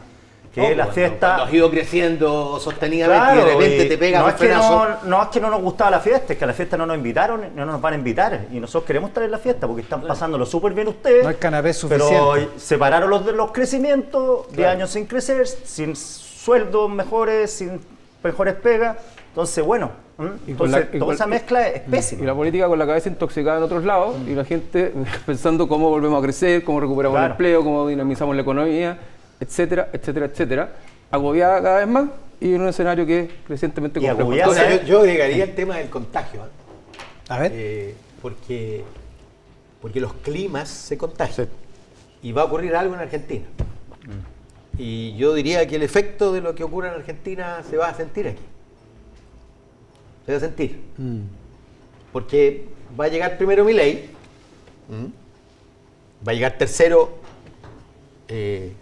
Que la fiesta... Cuando has ido creciendo sostenidamente y de repente te pega un frenazo. No es que no nos gustaba la fiesta, es que a la fiesta no nos invitaron, no nos van a invitar. Y nosotros queremos estar en la fiesta porque están pasándolo súper bien ustedes. No hay canapé suficiente. Pero separaron los crecimientos, 10 años sin crecer, sin sueldos mejores, sin mejores pegas. Entonces, bueno, toda esa mezcla es pésima. Y la política con la cabeza intoxicada en otros lados y la gente pensando cómo volvemos a crecer, cómo recuperamos el empleo, cómo dinamizamos la economía, etcétera, etcétera, etcétera. Agobiada cada vez más y en un escenario que es crecientemente complejo. Yo agregaría el tema del contagio. A ver. Porque los climas se contagian. Y va a ocurrir algo en Argentina. Y yo diría que el efecto de lo que ocurre en Argentina se va a sentir aquí. Se va a sentir. Porque va a llegar primero Milei, va a llegar tercero,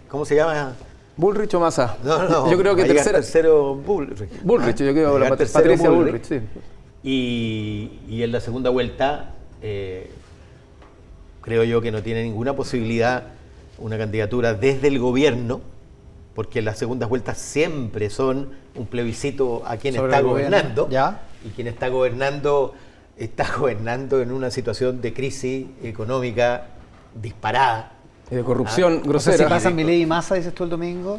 ¿cómo se llama? ¿Bullrich o Massa? No, yo creo que tercero Bullrich. Bullrich, yo creo la Patricia Bullrich, sí. Y en la segunda vuelta, creo yo que no tiene ninguna posibilidad una candidatura desde el gobierno, porque las segundas vueltas siempre son un plebiscito a quien está gobernando. Y quien está gobernando en una situación de crisis económica disparada. Y de corrupción grosera. Si pasan Milei y Massa, dices tú el domingo,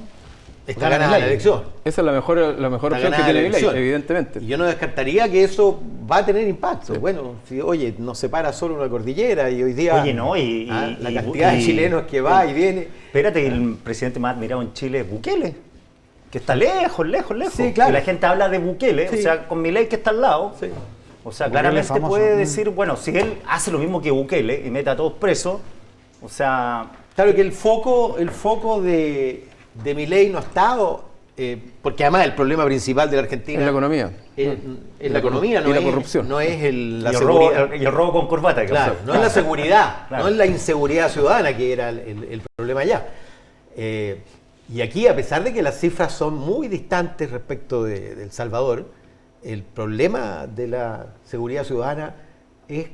está ganada la elección. Esa es la mejor opción que tiene Milei, evidentemente. Y yo no descartaría que eso va a tener impacto. Sí. Bueno, si, oye, nos separa solo una cordillera y hoy día la cantidad de chilenos que va y viene. Espérate, el presidente más admirado en Chile es Bukele, que está lejos. Sí, claro. Y la gente habla de Bukele, o sea, con Milei que está al lado. Sí. O sea, Bukele claramente puede decir, bueno, si él hace lo mismo que Bukele y mete a todos presos, o sea... Claro que el foco de Milei no ha estado, porque además el problema principal de la Argentina... Es la economía. Es la economía, no y la es, corrupción. No es la seguridad. Y el robo con corbata. Claro, no es la seguridad, no es la inseguridad ciudadana que era el problema allá. Y aquí, a pesar de que las cifras son muy distantes respecto de El Salvador, el problema de la seguridad ciudadana es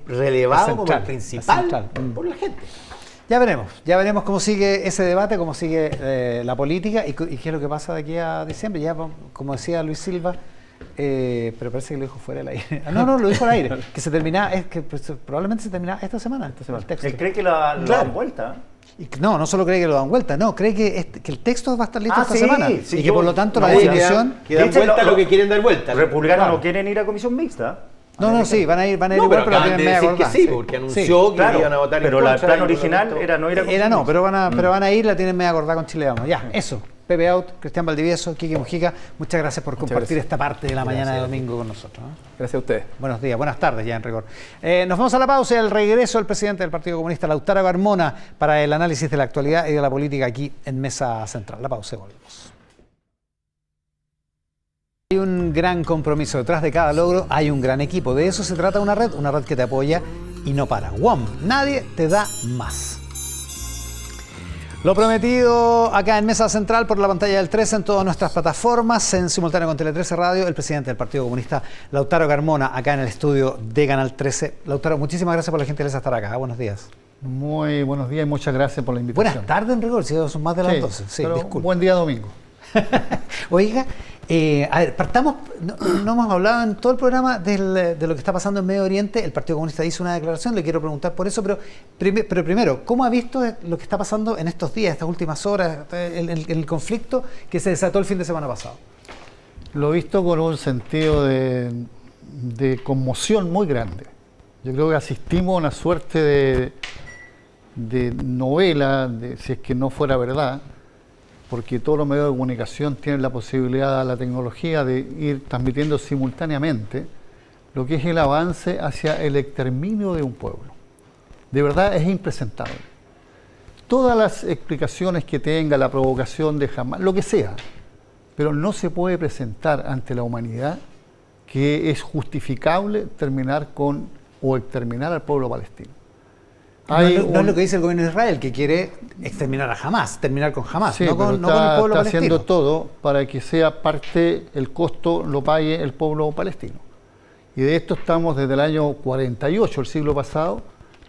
relevado como el principal por la gente. Ya veremos cómo sigue ese debate, cómo sigue la política y qué es lo que pasa de aquí a diciembre. Ya, como decía Luis Silva, pero parece que lo dijo fuera del aire. No, lo dijo al aire. Que se termina, probablemente se termina esta semana. El texto. Él cree que lo dan vuelta. No solo cree que lo dan vuelta, cree que el texto va a estar listo esta semana. Sí, y que por lo tanto la definición... Que dan vuelta lo que quieren dar vuelta. Los republicanos no quieren ir a comisión mixta. Sí, van a ir pero igual, pero tienen media acordada. Sí, porque anunció que iban a votar pero el plan original era no ir a comisión mixta. Pero van a ir, la tienen media acordada con Chile Vamos. Ya, eso. Pepe Out, Cristian Valdivieso, Quique Mujica, muchas gracias por compartir esta parte de la mañana de domingo con nosotros. Gracias a ustedes. Buenos días, buenas tardes ya en rigor. Nos vamos a la pausa y al regreso del presidente del Partido Comunista, Lautaro Carmona, para el análisis de la actualidad y de la política aquí en Mesa Central. La pausa y volvemos. Hay un gran compromiso detrás de cada logro, hay un gran equipo. De eso se trata una red que te apoya y no para. WOM, nadie te da más. Lo prometido acá en Mesa Central por la pantalla del 13 en todas nuestras plataformas, en simultáneo con Tele 13 Radio, el presidente del Partido Comunista, Lautaro Carmona, acá en el estudio de Canal 13. Lautaro, muchísimas gracias por la gentileza de estar acá. Buenos días. Muy buenos días y muchas gracias por la invitación. Buenas tardes, en rigor, si son más de las 12. Sí, pero disculpe. buen día domingo. Oiga, a ver, partamos, no hemos hablado en todo el programa de lo que está pasando en Medio Oriente. El Partido Comunista hizo una declaración, le quiero preguntar por eso, pero primero, ¿cómo ha visto lo que está pasando en estos días, estas últimas horas, el conflicto que se desató el fin de semana pasado? Lo he visto con un sentido de conmoción muy grande. Yo creo que asistimos a una suerte de novela, si es que no fuera verdad, porque todos los medios de comunicación tienen la posibilidad, la tecnología de ir transmitiendo simultáneamente lo que es el avance hacia el exterminio de un pueblo. De verdad es impresentable. Todas las explicaciones que tenga, la provocación de Hamás, lo que sea, pero no se puede presentar ante la humanidad que es justificable terminar con o exterminar al pueblo palestino. No es lo que dice el gobierno de Israel, que quiere exterminar a Hamás, terminar con Hamás, sí, no con el pueblo está palestino. Está haciendo todo para que sea parte, el costo lo pague el pueblo palestino. Y de esto estamos desde el año 48, el siglo pasado,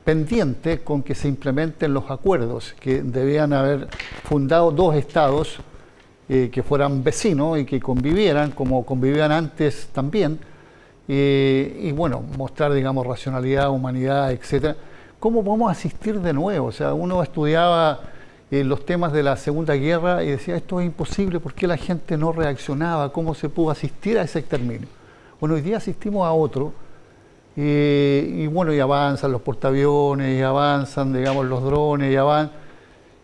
pendientes con que se implementen los acuerdos que debían haber fundado dos estados que fueran vecinos y que convivieran como convivían antes también, y bueno, mostrar, digamos, racionalidad, humanidad, etcétera. ¿Cómo podemos asistir de nuevo? O sea, uno estudiaba los temas de la Segunda Guerra y decía, esto es imposible, ¿por qué la gente no reaccionaba? ¿Cómo se pudo asistir a ese exterminio? Bueno, hoy día asistimos a otro, y bueno, y avanzan los portaaviones, y avanzan, digamos, los drones, y avanzan.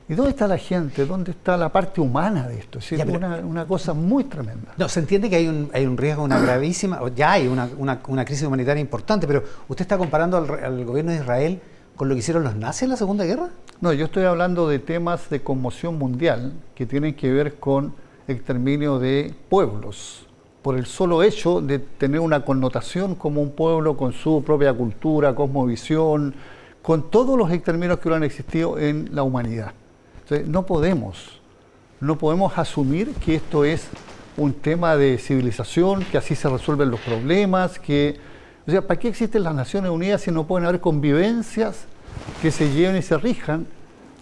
¿Y dónde está la gente? ¿Dónde está la parte humana de esto? Es decir, una cosa muy tremenda. No, se entiende que hay un riesgo, una gravísima, ya hay una crisis humanitaria importante, pero ¿usted está comparando al gobierno de Israel con lo que hicieron los nazis en la Segunda Guerra? No, yo estoy hablando de temas de conmoción mundial que tienen que ver con exterminio de pueblos, por el solo hecho de tener una connotación como un pueblo con su propia cultura, cosmovisión, con todos los exterminios que han existido en la humanidad. Entonces, no podemos asumir que esto es un tema de civilización, que así se resuelven los problemas, o sea, ¿para qué existen las Naciones Unidas si no pueden haber convivencias que se lleven y se rijan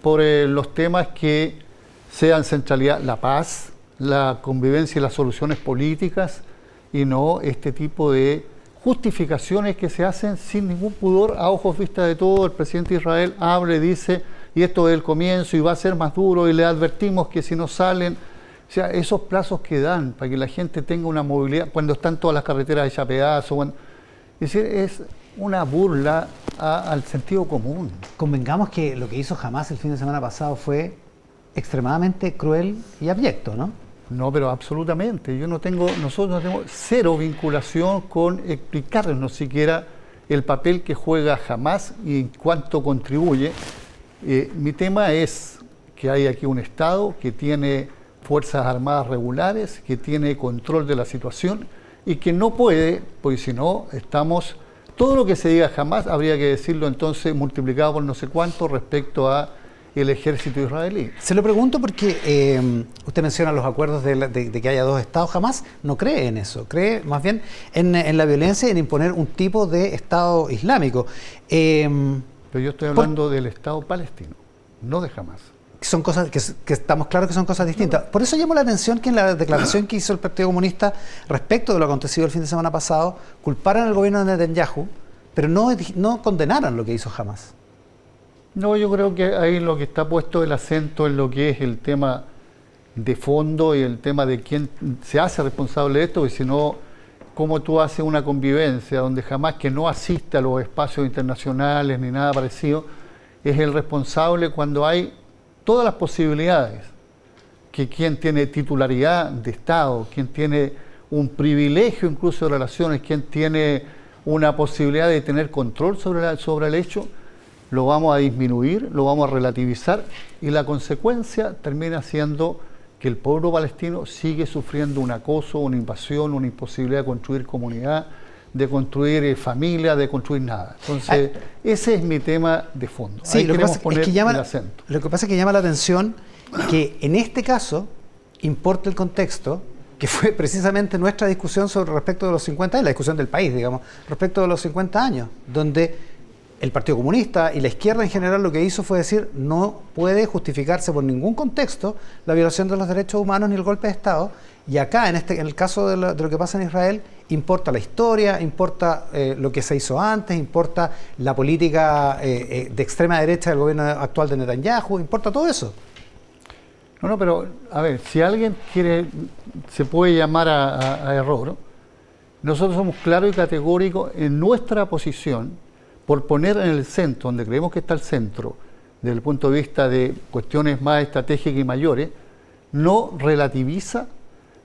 por los temas que sean centralidad, la paz, la convivencia y las soluciones políticas, y no este tipo de justificaciones que se hacen sin ningún pudor a ojos vista de todo? El presidente de Israel habla y dice, y esto es el comienzo y va a ser más duro, y le advertimos que si no salen, o sea, esos plazos que dan para que la gente tenga una movilidad, cuando están todas las carreteras hechas pedazos, es decir, es una burla al sentido común. Convengamos que lo que hizo Hamás el fin de semana pasado fue extremadamente cruel y abyecto, ¿no? No, pero absolutamente. Nosotros no tenemos cero vinculación con explicarnos siquiera el papel que juega Hamás y en cuánto contribuye. Mi tema es que hay aquí un Estado que tiene fuerzas armadas regulares, que tiene control de la situación y que no puede, porque si no, todo lo que se diga jamás habría que decirlo entonces multiplicado por no sé cuánto respecto a el ejército israelí. Se lo pregunto porque usted menciona los acuerdos de que haya dos estados. Jamás no cree en eso, cree más bien en la violencia y en imponer un tipo de Estado islámico. Pero yo estoy hablando del Estado palestino, no de Hamás. Son cosas que estamos claros que son cosas distintas. Por eso llamó la atención que en la declaración que hizo el Partido Comunista respecto de lo acontecido el fin de semana pasado, culparan al gobierno de Netanyahu, pero no condenaran lo que hizo Hamás. No, yo creo que ahí lo que está puesto el acento en lo que es el tema de fondo y el tema de quién se hace responsable de esto, y si no, cómo tú haces una convivencia donde Hamás, que no asiste a los espacios internacionales ni nada parecido, es el responsable cuando hay todas las posibilidades, que quien tiene titularidad de Estado, quien tiene un privilegio incluso de relaciones, quien tiene una posibilidad de tener control sobre el hecho, lo vamos a disminuir, lo vamos a relativizar, y la consecuencia termina siendo que el pueblo palestino sigue sufriendo un acoso, una invasión, una imposibilidad de construir comunidad, de construir familia, de construir nada. Entonces, ese es mi tema de fondo. Sí, lo que pasa es que llama, el acento. Lo que pasa es que llama la atención que en este caso importa el contexto, que fue precisamente nuestra discusión sobre respecto de los 50 años, la discusión del país, digamos, respecto de los 50 años, donde el Partido Comunista y la izquierda en general lo que hizo fue decir no puede justificarse por ningún contexto la violación de los derechos humanos ni el golpe de Estado. Y acá, en el caso de lo que pasa en Israel, importa la historia, importa lo que se hizo antes, importa la política de extrema derecha del gobierno actual de Netanyahu, importa todo eso. No, pero a ver, si alguien quiere, se puede llamar a error, ¿no? Nosotros somos claros y categóricos en nuestra posición por poner en el centro, donde creemos que está el centro, desde el punto de vista de cuestiones más estratégicas y mayores, no relativiza,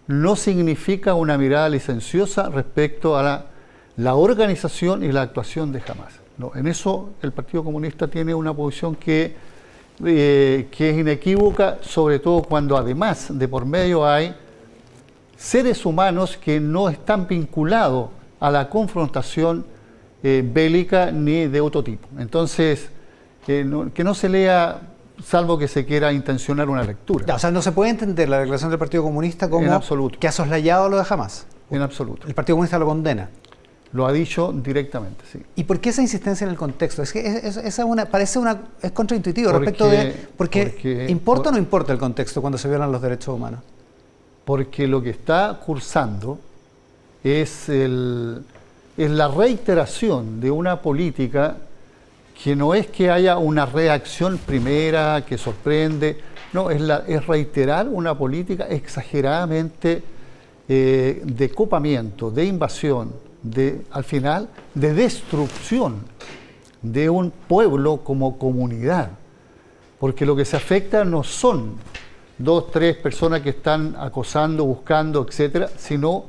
no significa una mirada licenciosa respecto a la organización y la actuación de Hamás. No, en eso el Partido Comunista tiene una posición que es inequívoca, sobre todo cuando además de por medio hay seres humanos que no están vinculados a la confrontación bélica ni de otro tipo. Entonces, que no se lea, salvo que se quiera intencionar una lectura. O sea, no se puede entender la declaración del Partido Comunista como que ha soslayado lo de Hamás. En absoluto. El Partido Comunista lo condena. Lo ha dicho directamente, sí. ¿Y por qué esa insistencia en el contexto? Es que es contraintuitivo respecto de... Porque ¿importa o no importa el contexto cuando se violan los derechos humanos? Porque lo que está cursando es la reiteración de una política que no es que haya una reacción primera que sorprende, no, es reiterar una política exageradamente de copamiento, de invasión, al final, de destrucción de un pueblo como comunidad. Porque lo que se afecta no son 2, 3 personas que están acosando, buscando, etcétera, sino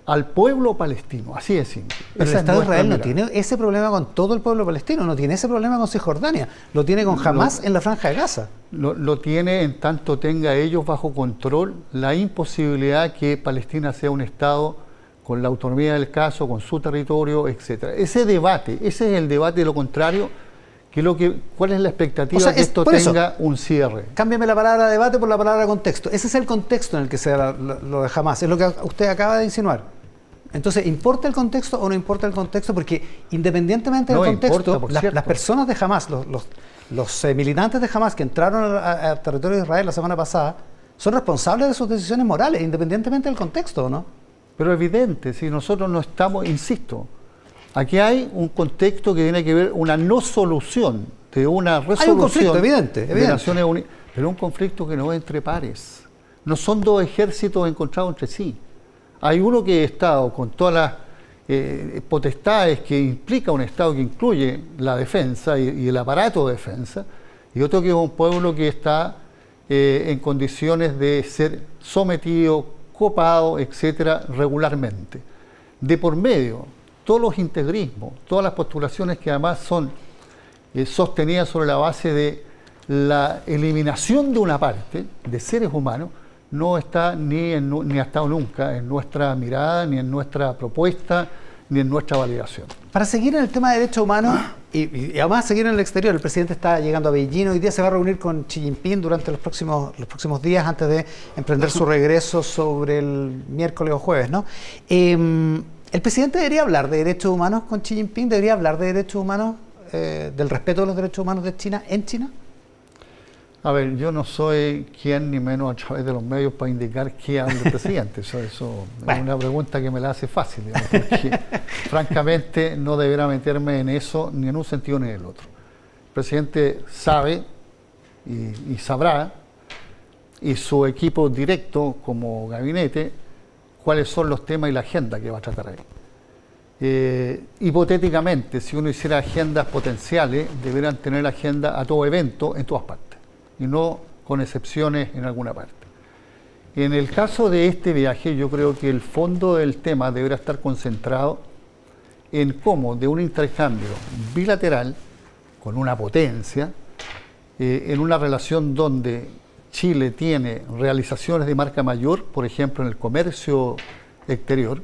al pueblo palestino, así de simple. Pero el Estado de Israel no tiene ese problema con todo el pueblo palestino, no tiene ese problema con Cisjordania, lo tiene con Hamás en la Franja de Gaza. Lo tiene en tanto tenga ellos bajo control la imposibilidad que Palestina sea un Estado con la autonomía del caso, con su territorio, etcétera. Ese es el debate de lo contrario, ¿cuál es la expectativa que esto tenga un cierre? Cámbiame la palabra debate por la palabra contexto. Ese es el contexto en el que se da lo de Hamás, es lo que usted acaba de insinuar. Entonces, ¿importa el contexto o no importa el contexto? Porque independientemente del contexto, las personas de Hamás, los militantes de Hamás que entraron al territorio de Israel la semana pasada, son responsables de sus decisiones morales, independientemente del contexto, ¿o no? Pero evidente, si nosotros no estamos, insisto, aquí hay un contexto que tiene que ver una no solución de una resolución. Hay un conflicto, evidente. De Naciones Unidas, pero un conflicto que no es entre pares. No son dos ejércitos encontrados entre sí. Hay uno que es Estado con todas las potestades que implica un Estado que incluye la defensa y el aparato de defensa, y otro que es un pueblo que está en condiciones de ser sometido, copado, etcétera, regularmente. De por medio, todos los integrismos, todas las postulaciones que además son sostenidas sobre la base de la eliminación de una parte de seres humanos, no está ni ha estado nunca en nuestra mirada, ni en nuestra propuesta, ni en nuestra validación. Para seguir en el tema de derechos humanos y además seguir en el exterior, el presidente está llegando a Beijing, hoy día se va a reunir con Xi Jinping durante los próximos días antes de emprender su regreso sobre el miércoles o jueves, ¿no? ¿El presidente debería hablar de derechos humanos con Xi Jinping? ¿Debería hablar de derechos humanos, del respeto de los derechos humanos de China en China? A ver, yo no soy quien ni menos a través de los medios para indicar qué habla el presidente. Eso es una pregunta que me la hace fácil, digamos, porque francamente no debería meterme en eso ni en un sentido ni en el otro. El presidente sabe y sabrá, y su equipo directo como gabinete, cuáles son los temas y la agenda que va a tratar ahí. Hipotéticamente, si uno hiciera agendas potenciales, deberían tener agenda a todo evento en todas partes, y no con excepciones en alguna parte. En el caso de este viaje, yo creo que el fondo del tema deberá estar concentrado en cómo de un intercambio bilateral con una potencia, en una relación donde Chile tiene realizaciones de marca mayor, por ejemplo en el comercio exterior,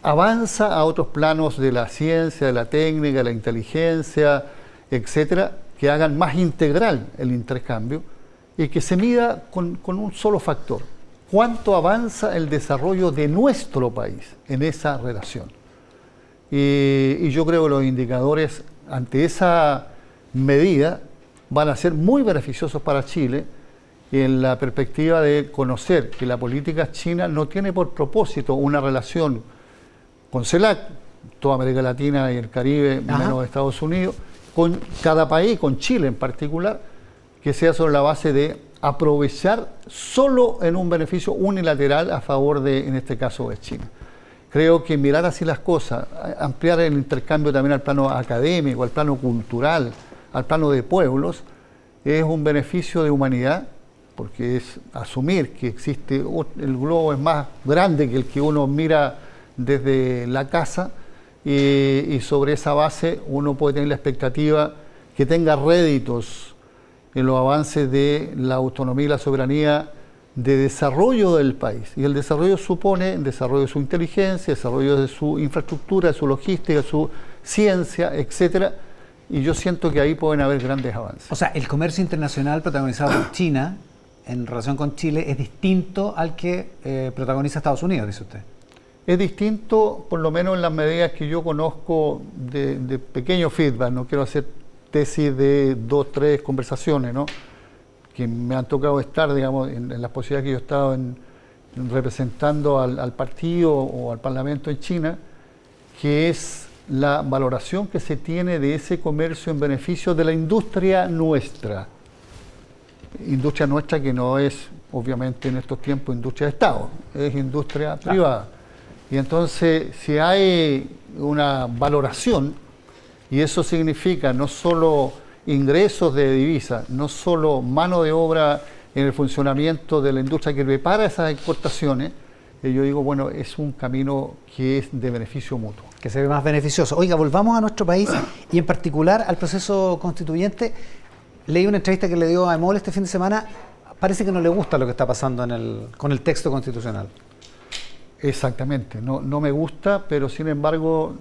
avanza a otros planos de la ciencia, de la técnica, de la inteligencia, etcétera, que hagan más integral el intercambio y que se mida con un solo factor: cuánto avanza el desarrollo de nuestro país en esa relación. Y yo creo que los indicadores ante esa medida van a ser muy beneficiosos para Chile, en la perspectiva de conocer que la política china no tiene por propósito una relación con CELAC, toda América Latina y el Caribe, menos Estados Unidos, con cada país, con Chile en particular, que sea sobre la base de aprovechar solo en un beneficio unilateral a favor de, en este caso, de China. Creo que mirar así las cosas, ampliar el intercambio también al plano académico, al plano cultural, al plano de pueblos, es un beneficio de humanidad, porque es asumir que existe, el globo es más grande que el que uno mira desde la casa, y sobre esa base uno puede tener la expectativa que tenga réditos en los avances de la autonomía y la soberanía de desarrollo del país. Y el desarrollo supone el desarrollo de su inteligencia, desarrollo de su infraestructura, de su logística, de su ciencia, etcétera. Y yo siento que ahí pueden haber grandes avances. O sea, el comercio internacional protagonizado por China en relación con Chile es distinto al que protagoniza Estados Unidos, dice usted. Es distinto, por lo menos en las medidas que yo conozco de pequeño feedback. No quiero hacer tesis de 2, 3 conversaciones, ¿no?, que me han tocado estar, digamos, en las posibilidades que yo he estado representando al partido o al parlamento en China, que es la valoración que se tiene de ese comercio en beneficio de la industria nuestra. Industria nuestra que no es, obviamente, en estos tiempos industria de Estado, es industria privada. Y entonces, si hay una valoración, y eso significa no solo ingresos de divisas, no solo mano de obra en el funcionamiento de la industria que prepara esas exportaciones, yo digo, bueno, es un camino que es de beneficio mutuo. Que se ve más beneficioso. Oiga, volvamos a nuestro país y en particular al proceso constituyente. Leí una entrevista que le dio a Emol este fin de semana. Parece que no le gusta lo que está pasando con el texto constitucional. Exactamente, no me gusta, pero sin embargo,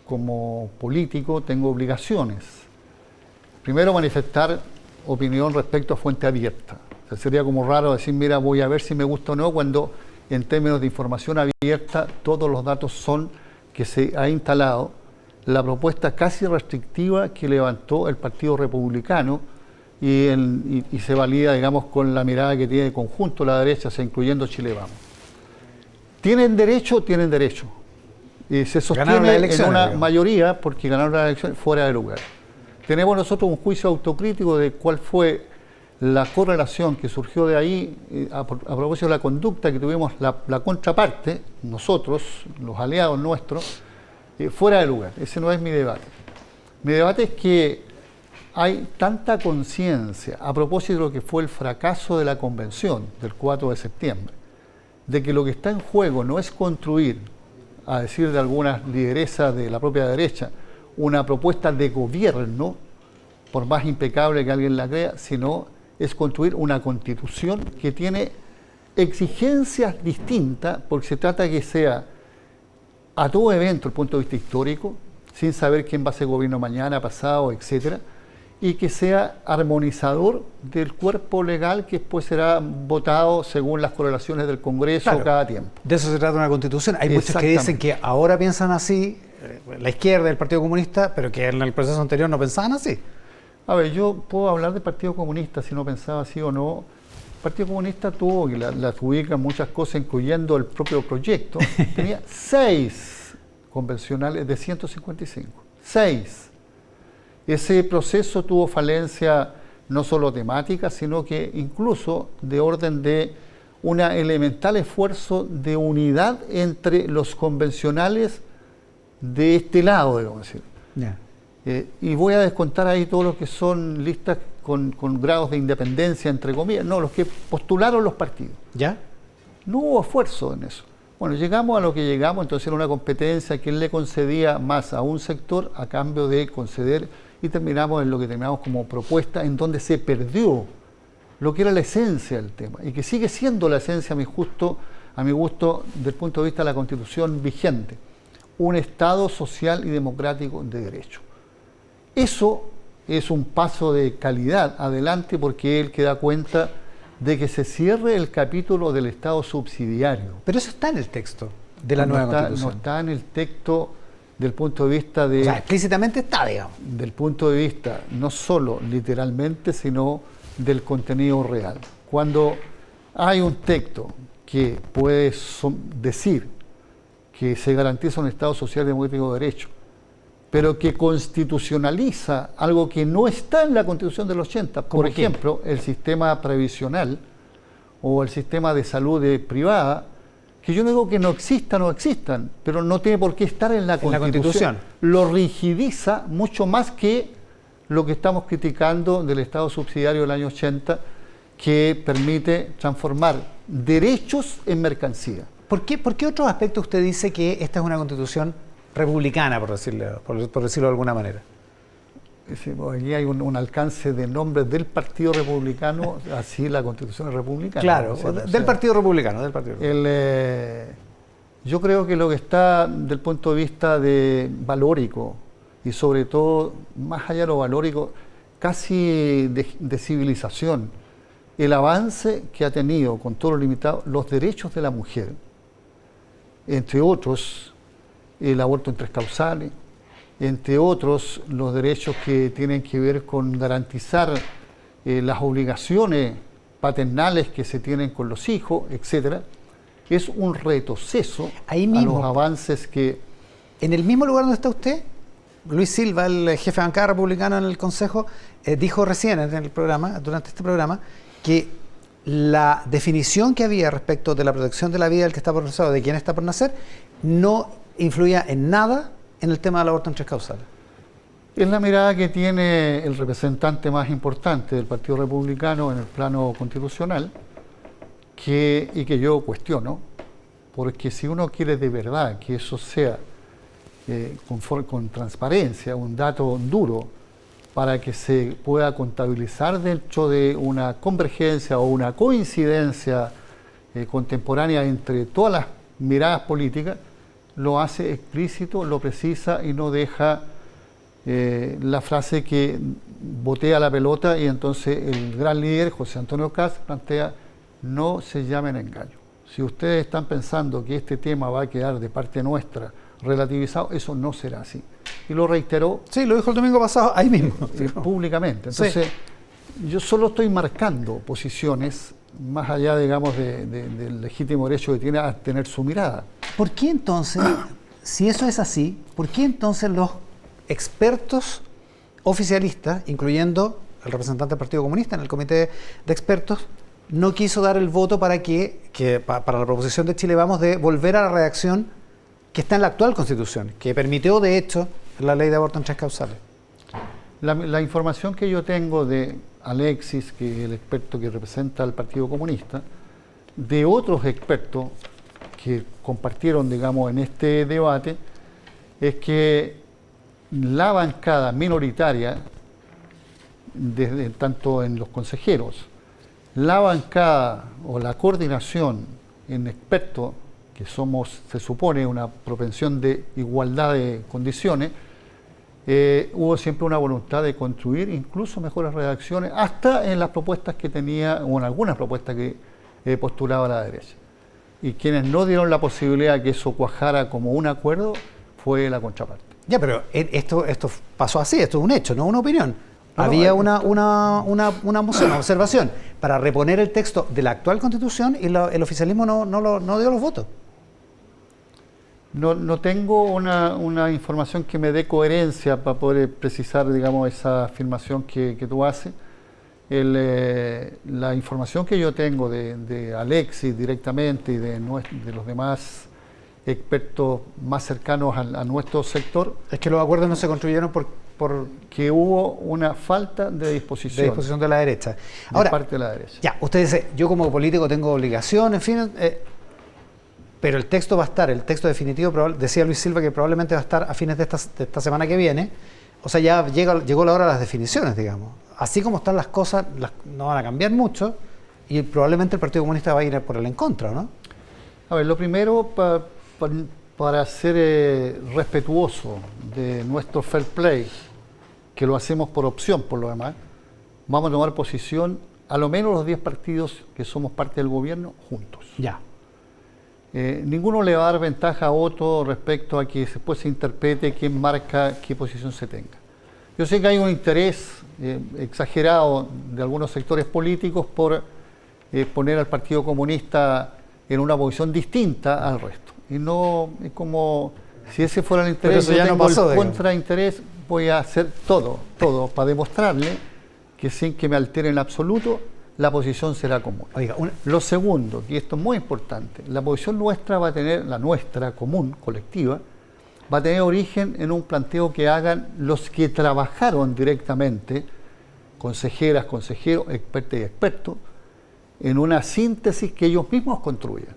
como político tengo obligaciones. Primero, manifestar opinión respecto a fuente abierta. O sea, sería como raro decir, mira, voy a ver si me gusta o no, cuando en términos de información abierta todos los datos son que se ha instalado la propuesta casi restrictiva que levantó el Partido Republicano y se valida, digamos, con la mirada que tiene conjunto la derecha, o sea, incluyendo Chile Vamos. ¿Tienen derecho? Tienen derecho. Y se sostiene en una mayoría porque ganaron la elección fuera de lugar. Tenemos nosotros un juicio autocrítico de cuál fue la correlación que surgió de ahí a propósito de la conducta que tuvimos la contraparte, nosotros, los aliados nuestros, fuera de lugar. Ese no es mi debate. Mi debate es que hay tanta conciencia a propósito de lo que fue el fracaso de la convención del 4 de septiembre, de que lo que está en juego no es construir, a decir de algunas lideresas de la propia derecha, una propuesta de gobierno, por más impecable que alguien la crea, sino es construir una constitución que tiene exigencias distintas, porque se trata de que sea a todo evento, desde el punto de vista histórico, sin saber quién va a ser gobierno mañana, pasado, etcétera, y que sea armonizador del cuerpo legal que después será votado según las correlaciones del Congreso cada tiempo. De eso se trata una constitución. Hay muchos que dicen que ahora piensan así, la izquierda del Partido Comunista, pero que en el proceso anterior no pensaban así. A ver, yo puedo hablar del Partido Comunista si no pensaba así o no. El Partido Comunista tuvo, y las ubican muchas cosas, incluyendo el propio proyecto, tenía 6 convencionales de 155. 6. Ese proceso tuvo falencia no solo temática, sino que incluso de orden de un elemental esfuerzo de unidad entre los convencionales de este lado, digamos decir. Yeah. Y voy a descontar ahí todos los que son listas con grados de independencia, entre comillas, no, los que postularon los partidos. ¿Ya? No hubo esfuerzo en eso. Bueno, llegamos a lo que llegamos, entonces era una competencia que le concedía más a un sector a cambio de conceder, y terminamos en lo que terminamos como propuesta, en donde se perdió lo que era la esencia del tema y que sigue siendo la esencia a mi gusto, desde el punto de vista de la Constitución vigente, un Estado social y democrático de derecho. Eso es un paso de calidad adelante porque es el que da cuenta de que se cierre el capítulo del Estado subsidiario. Pero eso está en el texto de la nueva Constitución. No está en el texto del punto de vista de... O sea, explícitamente está, digamos. Del punto de vista no solo literalmente, sino del contenido real. Cuando hay un texto que puede decir que se garantiza un Estado social democrático de derecho, pero que constitucionaliza algo que no está en la Constitución del 80, por ejemplo, el sistema previsional o el sistema de salud privada, que yo no digo que no existan, pero no tiene por qué estar en la Constitución. Lo rigidiza mucho más que lo que estamos criticando del Estado subsidiario del año 80, que permite transformar derechos en mercancía. ¿Por qué otros aspectos usted dice que esta es una Constitución republicana, por decirlo de alguna manera? Aquí hay un alcance de nombres del Partido Republicano, así la Constitución es republicana. Claro, del Partido Republicano. Yo creo que lo que está del punto de vista de valórico, y sobre todo, más allá de lo valórico, casi de civilización, el avance que ha tenido, con todo lo limitado, los derechos de la mujer, entre otros, el aborto en 3 causales, entre otros, los derechos que tienen que ver con garantizar las obligaciones paternales que se tienen con los hijos, etcétera, es un retroceso ahí mismo, a los avances que... En el mismo lugar donde está usted, Luis Silva, el jefe de bancada republicano en el Consejo, dijo recién en el programa, durante este programa, que la definición que había respecto de la protección de la vida del que está por nacer o de quien está por nacer no influía en nada en el tema del aborto en 3 causales. Es la mirada que tiene el representante más importante del Partido Republicano en el plano constitucional y que yo cuestiono, porque si uno quiere de verdad que eso sea con transparencia, un dato duro, para que se pueda contabilizar dentro de una convergencia o una coincidencia contemporánea entre todas las miradas políticas, lo hace explícito, lo precisa y no deja la frase que botea la pelota y entonces el gran líder, José Antonio Kast, plantea: no se llamen engaño. Si ustedes están pensando que este tema va a quedar de parte nuestra relativizado, eso no será así. Y lo reiteró. Sí, lo dijo el domingo pasado ahí mismo. Públicamente. Entonces, yo solo estoy marcando posiciones más allá, digamos, del legítimo derecho que tiene a tener su mirada. ¿Por qué entonces, si eso es así, por qué entonces los expertos oficialistas, incluyendo el representante del Partido Comunista en el comité de expertos, no quiso dar el voto para para la proposición de Chile Vamos de volver a la redacción que está en la actual Constitución, que permitió, de hecho, la ley de aborto en 3 causales? La información que yo tengo de Alexis, que es el experto que representa al Partido Comunista, de otros expertos que compartieron, digamos, en este debate, es que la bancada minoritaria, tanto en los consejeros, la bancada o la coordinación en expertos, que somos, se supone, una propensión de igualdad de condiciones, hubo siempre una voluntad de construir incluso mejores redacciones, hasta en las propuestas que tenía, o en algunas propuestas que postulaba la derecha. Y quienes no dieron la posibilidad de que eso cuajara como un acuerdo fue la contraparte. Ya, pero esto pasó así, esto es un hecho, no una opinión. Había una moción, una observación para reponer el texto de la actual Constitución y el oficialismo no dio los votos. No tengo una información que me dé coherencia para poder precisar, digamos, esa afirmación que tú haces. La información que yo tengo de Alexis directamente y de los demás expertos más cercanos a nuestro sector, es que los acuerdos no se construyeron por que hubo una falta de disposición. De disposición de la derecha. Ahora, de parte de la derecha. Ya, usted dice, yo como político tengo obligación, en fin, pero el texto va a estar, el texto definitivo, decía Luis Silva que probablemente va a estar a fines de esta semana que viene. O sea, ya llegó la hora de las definiciones, digamos. así como están las cosas, no van a cambiar mucho y probablemente el Partido Comunista va a ir por el en contra, ¿no? A ver, lo primero, para ser respetuoso de nuestro fair play, que lo hacemos por opción por lo demás, vamos a tomar posición a lo menos los 10 partidos que somos parte del gobierno juntos. Ya. Ninguno le va a dar ventaja a otro respecto a que después se interprete quién marca qué posición se tenga. Yo sé que hay un interés exagerado de algunos sectores políticos por poner al Partido Comunista en una posición distinta al resto. Y no es como si ese fuera el interés, yo tengo el contrainterés, voy a hacer todo para demostrarle que sin que me altere en absoluto, la posición será común. Oiga, Lo segundo, y esto es muy importante, la posición nuestra va a tener, la nuestra común, colectiva, va a tener origen en un planteo que hagan los que trabajaron directamente, consejeras, consejeros, expertas y expertos, en una síntesis que ellos mismos construyan.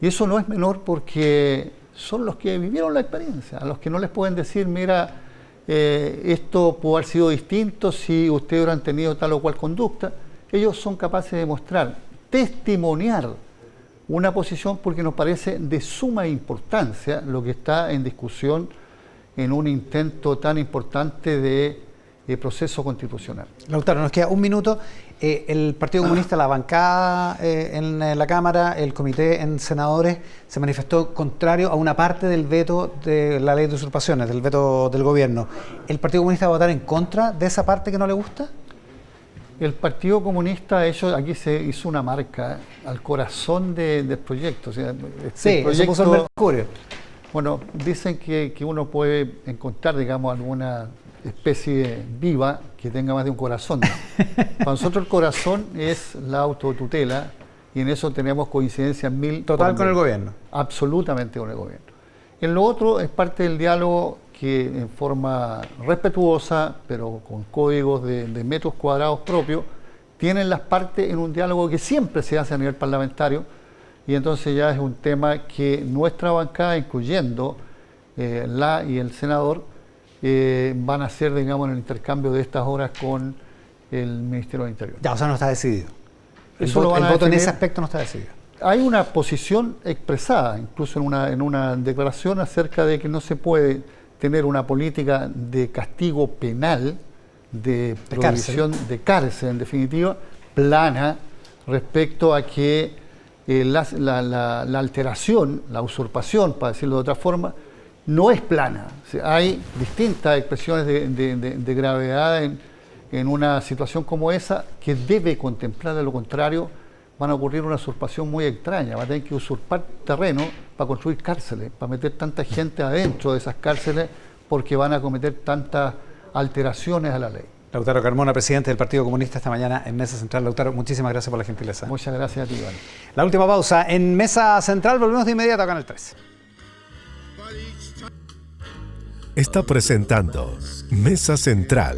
Y eso no es menor porque son los que vivieron la experiencia, a los que no les pueden decir, mira, esto pudo haber sido distinto si ustedes hubieran tenido tal o cual conducta. Ellos son capaces de mostrar, testimoniar una posición porque nos parece de suma importancia lo que está en discusión en un intento tan importante de proceso constitucional. Lautaro, nos queda un minuto. El Partido Comunista, la bancada en la Cámara, el comité en senadores, se manifestó contrario a una parte del veto de la ley de usurpaciones, del veto del gobierno. ¿El Partido Comunista va a votar en contra de esa parte que no le gusta? El Partido Comunista, aquí se hizo una marca al corazón del proyecto. O sea, sí, proyecto, se puso el mercurio. Bueno, dicen que uno puede encontrar, digamos, alguna especie viva que tenga más de un corazón. Para nosotros el corazón es la autotutela y en eso tenemos coincidencia 1000. Total con el gobierno. Absolutamente con el gobierno. En lo otro es parte del diálogo que en forma respetuosa, pero con códigos de metros cuadrados propios, tienen las partes en un diálogo que siempre se hace a nivel parlamentario, y entonces ya es un tema que nuestra bancada, incluyendo la y el senador, van a hacer, digamos, en el intercambio de estas horas con el Ministerio del Interior. Ya, o sea, no está decidido. El Eso voto en ese aspecto no está decidido. Hay una posición expresada, incluso en una declaración, acerca de que no se puede tener una política de castigo penal, de prohibición de cárcel, en definitiva, plana, respecto a que la alteración, la usurpación, para decirlo de otra forma, no es plana. O sea, hay distintas expresiones de gravedad en una situación como esa que debe contemplar, de lo contrario van a ocurrir una usurpación muy extraña. Va a tener que usurpar terreno para construir cárceles, para meter tanta gente adentro de esas cárceles, porque van a cometer tantas alteraciones a la ley. Lautaro Carmona, presidente del Partido Comunista, esta mañana en Mesa Central. Lautaro, muchísimas gracias por la gentileza. Muchas gracias a ti, Iván. La última pausa en Mesa Central. Volvemos de inmediato acá en el 13. Está presentando Mesa Central.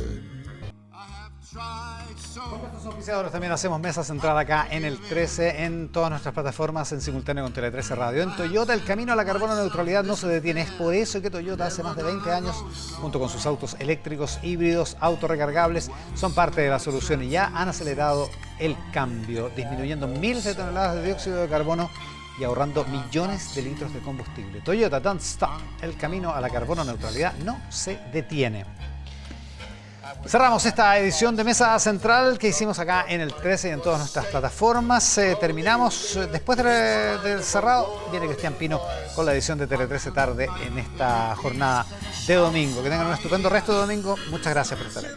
También hacemos Mesa Central acá en el 13, en todas nuestras plataformas, en simultáneo con Tele 13 Radio. En Toyota, el camino a la carbono neutralidad no se detiene. Es por eso que Toyota hace más de 20 años, junto con sus autos eléctricos, híbridos, autorrecargables, son parte de la solución y ya han acelerado el cambio, disminuyendo miles de toneladas de dióxido de carbono y ahorrando millones de litros de combustible. Toyota, don't stop. El camino a la carbono neutralidad no se detiene. Cerramos esta edición de Mesa Central que hicimos acá en el 13 y en todas nuestras plataformas. Terminamos, después del cerrado, viene Cristian Pino con la edición de Tele 13 tarde en esta jornada de domingo. Que tengan un estupendo resto de domingo. Muchas gracias por estar ahí.